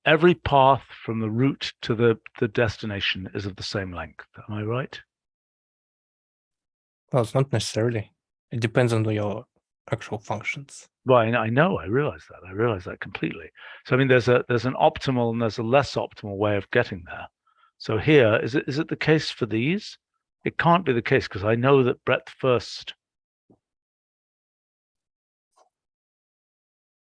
every path from the root to the destination is of the same length. Am I right? Well, it's not necessarily. It depends on your actual functions. Well, I know, I realize that. I realize that completely. So I mean, there's an optimal and there's a less optimal way of getting there. So here, is it the case for these? It can't be the case because I know that breadth first.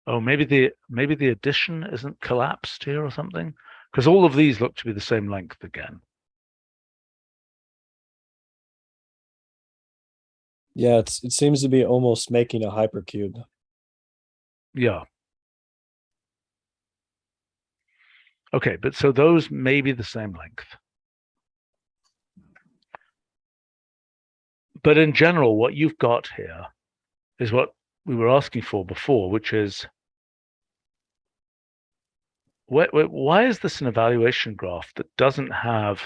Oh, maybe the addition isn't collapsed here or something, because all of these look to be the same length again. Yeah, it seems to be almost making a hypercube. Yeah. Okay, but so those may be the same length. But in general, what you've got here is what we were asking for before, which is why is this an evaluation graph that doesn't have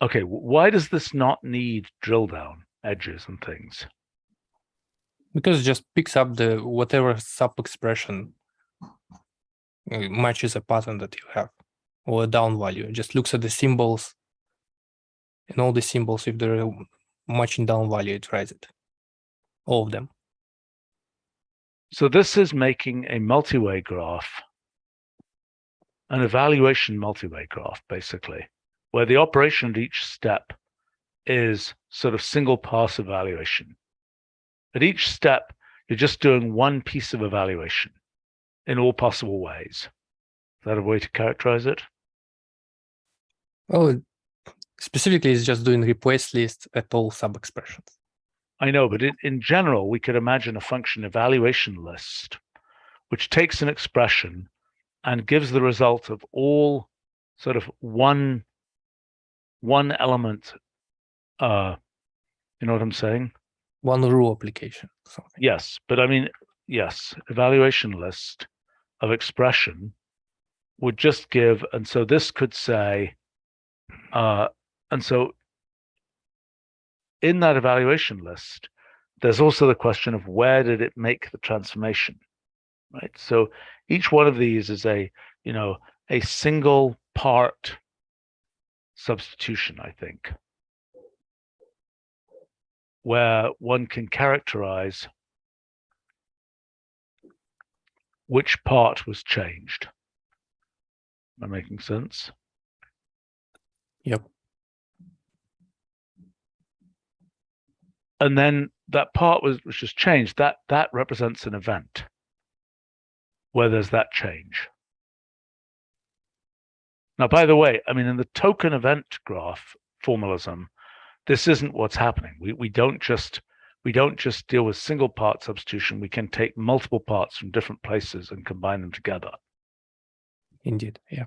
okay, why does this not need drill down edges and things? Because it just picks up the whatever sub-expression matches a pattern that you have, or a down value. It just looks at the symbols, and all the symbols, if they're matching down value, it writes it. All of them. So this is making a multi-way graph, an evaluation multi-way graph, basically, where the operation at each step is sort of single pass evaluation. At each step, you're just doing one piece of evaluation in all possible ways. Is that a way to characterize it? Oh, specifically, it's just doing replace list at all sub-expressions. I know, but in general, we could imagine a function evaluation list, which takes an expression and gives the result of all sort of one element. You know what I'm saying? One rule application. Something. Yes, but I mean, yes, evaluation list of expression would just give, and so this could say, and so in that evaluation list, there's also the question of where did it make the transformation, right? So each one of these is a single part substitution, I think, where one can characterize which part was changed. Am I making sense? Yep. And then that part was just changed. That represents an event where there's that change. Now, by the way, I mean, in the token event graph formalism, this isn't what's happening. We don't just deal with single part substitution. We can take multiple parts from different places and combine them together. Indeed. Yeah.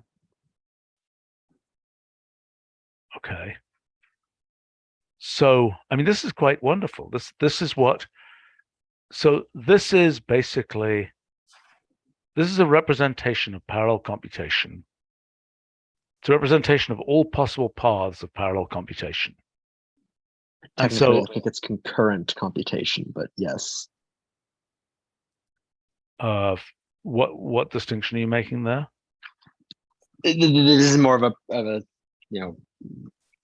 Okay. So, I mean, this is quite wonderful. This is what. So this is basically, this is a representation of parallel computation. It's a representation of all possible paths of parallel computation. And Technically, so, I think it's concurrent computation, but yes. what distinction are you making there? This is more of a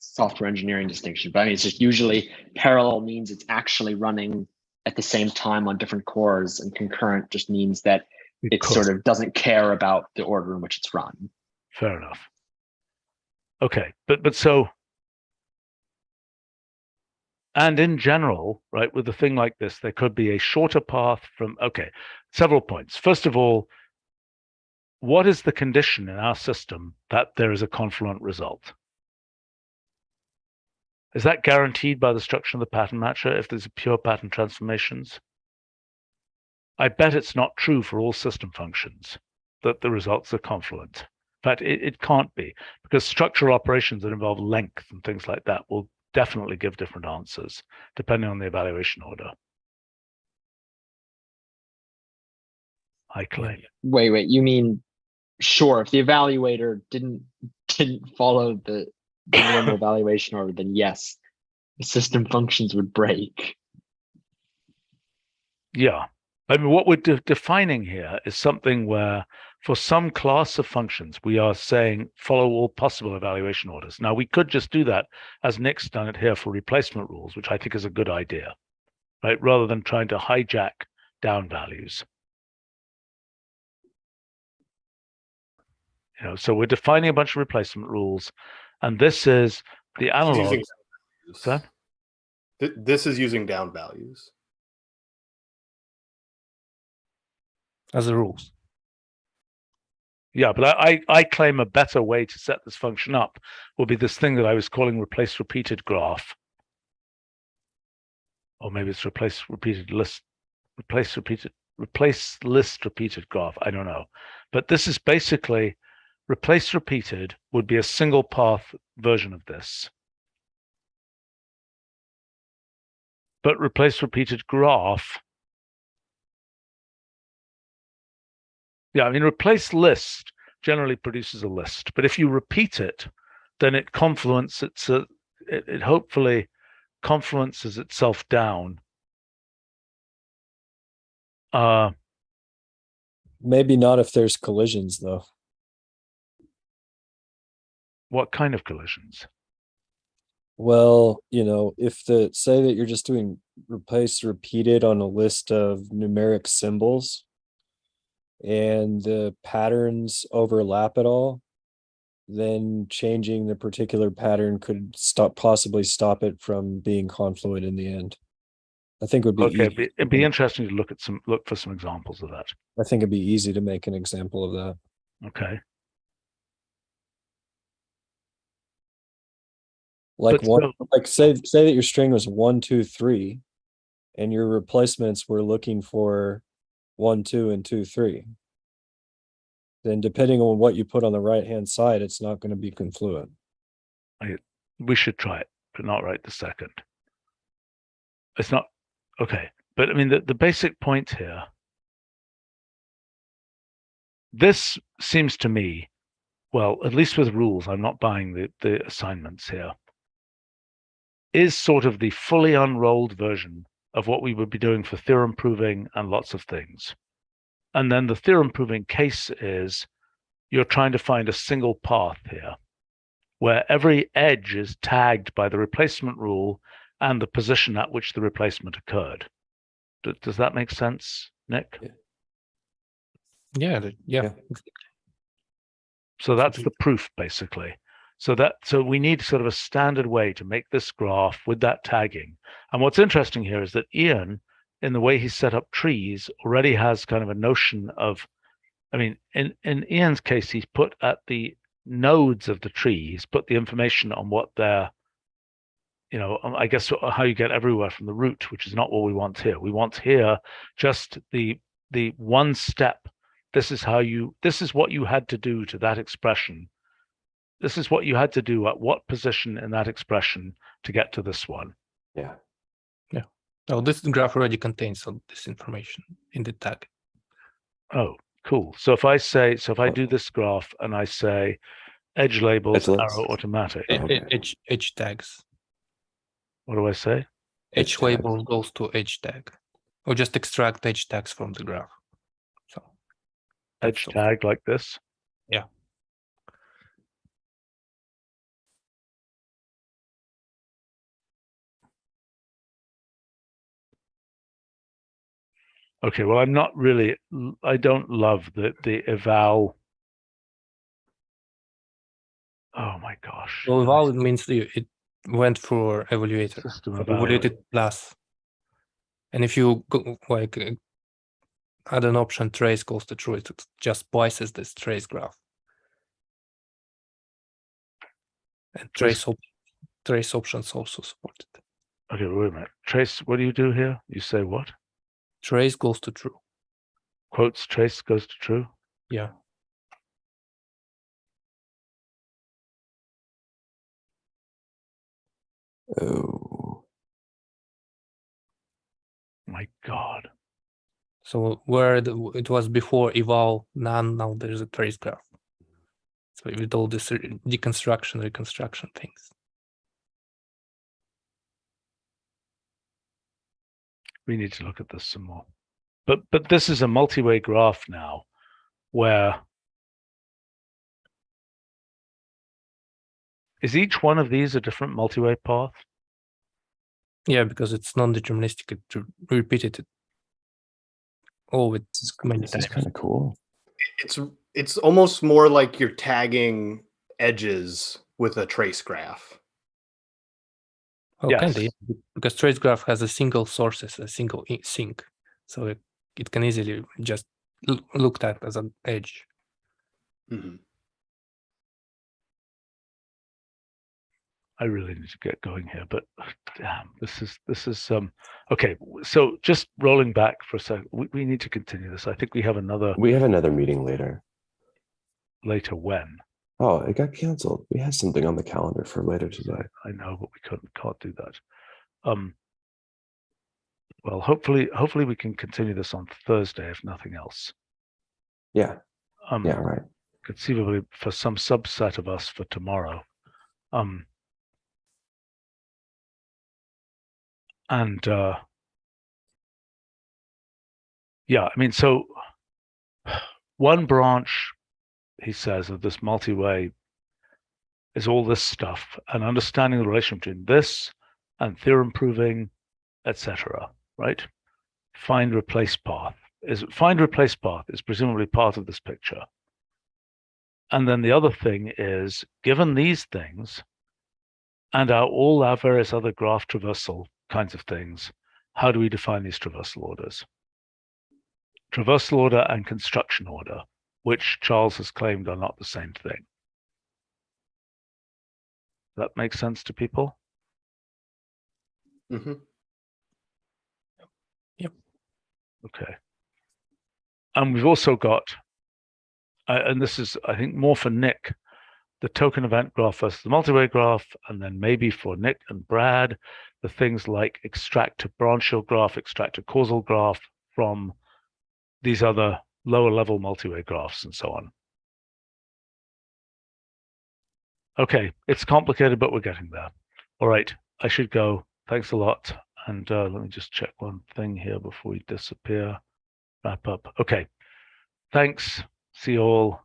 software engineering distinction, but I mean, it's just usually parallel means it's actually running at the same time on different cores, and concurrent just means that it sort of doesn't care about the order in which it's run. Fair enough. Okay, but so, and in general, right, with a thing like this, there could be a shorter path from, okay, several points. First of all, what is the condition in our system that there is a confluent result? Is that guaranteed by the structure of the pattern matcher if there's a pure pattern transformations? I bet it's not true for all system functions that the results are confluent. In fact, it can't be, because structural operations that involve length and things like that will definitely give different answers depending on the evaluation order. I claim. Wait, you mean, sure, if the evaluator didn't follow the normal evaluation order, then yes, the system functions would break. Yeah. I mean, what we're defining here is something where for some class of functions, we are saying follow all possible evaluation orders. Now, we could just do that as Nick's done it here for replacement rules, which I think is a good idea, right? Rather than trying to hijack down values. So we're defining a bunch of replacement rules, and this is the analog. This is using down values. As a rules. Yeah, but I claim a better way to set this function up will be this thing that I was calling replace repeated graph. Or maybe it's replace list repeated graph. I don't know. But this is basically replace repeated would be a single path version of this. But replace repeated graph. Yeah, I mean, replace list generally produces a list, but if you repeat it, then it confluences, it hopefully confluences itself down. Maybe not if there's collisions, though. What kind of collisions? Well, if say that you're just doing replace repeated on a list of numeric symbols, and the patterns overlap at all, then changing the particular pattern could possibly stop it from being confluent in the end. I think it would be okay. It'd be interesting to look for some examples of that. I think it'd be easy to make an example of that. Okay. Like say that your string was 1, 2, 3, and your replacements were looking for 1, 2, and 2, 3. Then depending on what you put on the right-hand side, it's not going to be confluent. We should try it, but not right this second. It's not, okay. But I mean, the basic point here, this seems to me, well, at least with rules, I'm not buying the assignments here. is sort of the fully unrolled version of what we would be doing for theorem proving and lots of things. And then the theorem proving case is you're trying to find a single path here, where every edge is tagged by the replacement rule and the position at which the replacement occurred. Does that make sense, Nick? Yeah, yeah. So that's the proof, basically. So we need sort of a standard way to make this graph with that tagging. And what's interesting here is that Ian, in the way he's set up trees, already has kind of a notion of, I mean, in Ian's case, he's put at the nodes of the tree, he's put the information on what they're, I guess how you get everywhere from the root, which is not what we want here. We want here just the one step. This is what you had to do to that expression. This is what you had to do at what position in that expression to get to this one. Yeah. Yeah. Oh, this graph already contains all this information in the tag. Oh, cool. So if I do this graph and I say edge labels, arrow automatic. Edge tags. What do I say? Edge label goes to edge tag, or just extract edge tags from the graph. So edge tag like this. Yeah. Okay, well, I don't love the eval. Oh my gosh. Well, eval means it went for evaluator, System evaluated plus. And if you go, add an option trace goes to true, it just splices this trace graph. And trace options also supported. Okay, wait a minute. Trace, what do you do here? You say what? Trace goes to true. Quotes trace goes to true? Yeah. Oh. My God. So where it was before eval none, now there's a trace graph. So with all this deconstruction, reconstruction things. We need to look at this some more. But this is a multi-way graph now, where is each one of these a different multi-way path? Yeah, because it's non-deterministic to repeat it all with many times. This is kind of cool. It's almost more like you're tagging edges with a trace graph. Oh, yes. Kind of, because trace graph has a single sources, a single sink, so it can easily just looked at as an edge. Mm-hmm. I really need to get going here, but damn, this is okay. So just rolling back for a second, we need to continue this. I think we have another meeting later. Later when? Oh, it got canceled. We had something on the calendar for later today. I know, but we can't do that. Well, hopefully we can continue this on Thursday, if nothing else. Yeah. Yeah, right. Conceivably for some subset of us for tomorrow. Yeah, I mean, so one branch, he says, of this multi-way is all this stuff and understanding the relation between this and theorem proving, etc. Right? Find replace path is presumably part of this picture. And then the other thing is, given these things and all our various other graph traversal kinds of things, how do we define these traversal orders? Traversal order and construction order, which Charles has claimed are not the same thing. That makes sense to people? Mm-hmm. Yep. Okay. And we've also got, and this is, I think, more for Nick, the token event graph versus the multi-way graph, and then maybe for Nick and Brad, the things like extract a branchial graph, extract a causal graph from these other lower level multi-way graphs and so on. Okay, it's complicated, but we're getting there. All right, I should go. Thanks a lot. And let me just check one thing here before we disappear. Wrap up. Okay. Thanks. See you all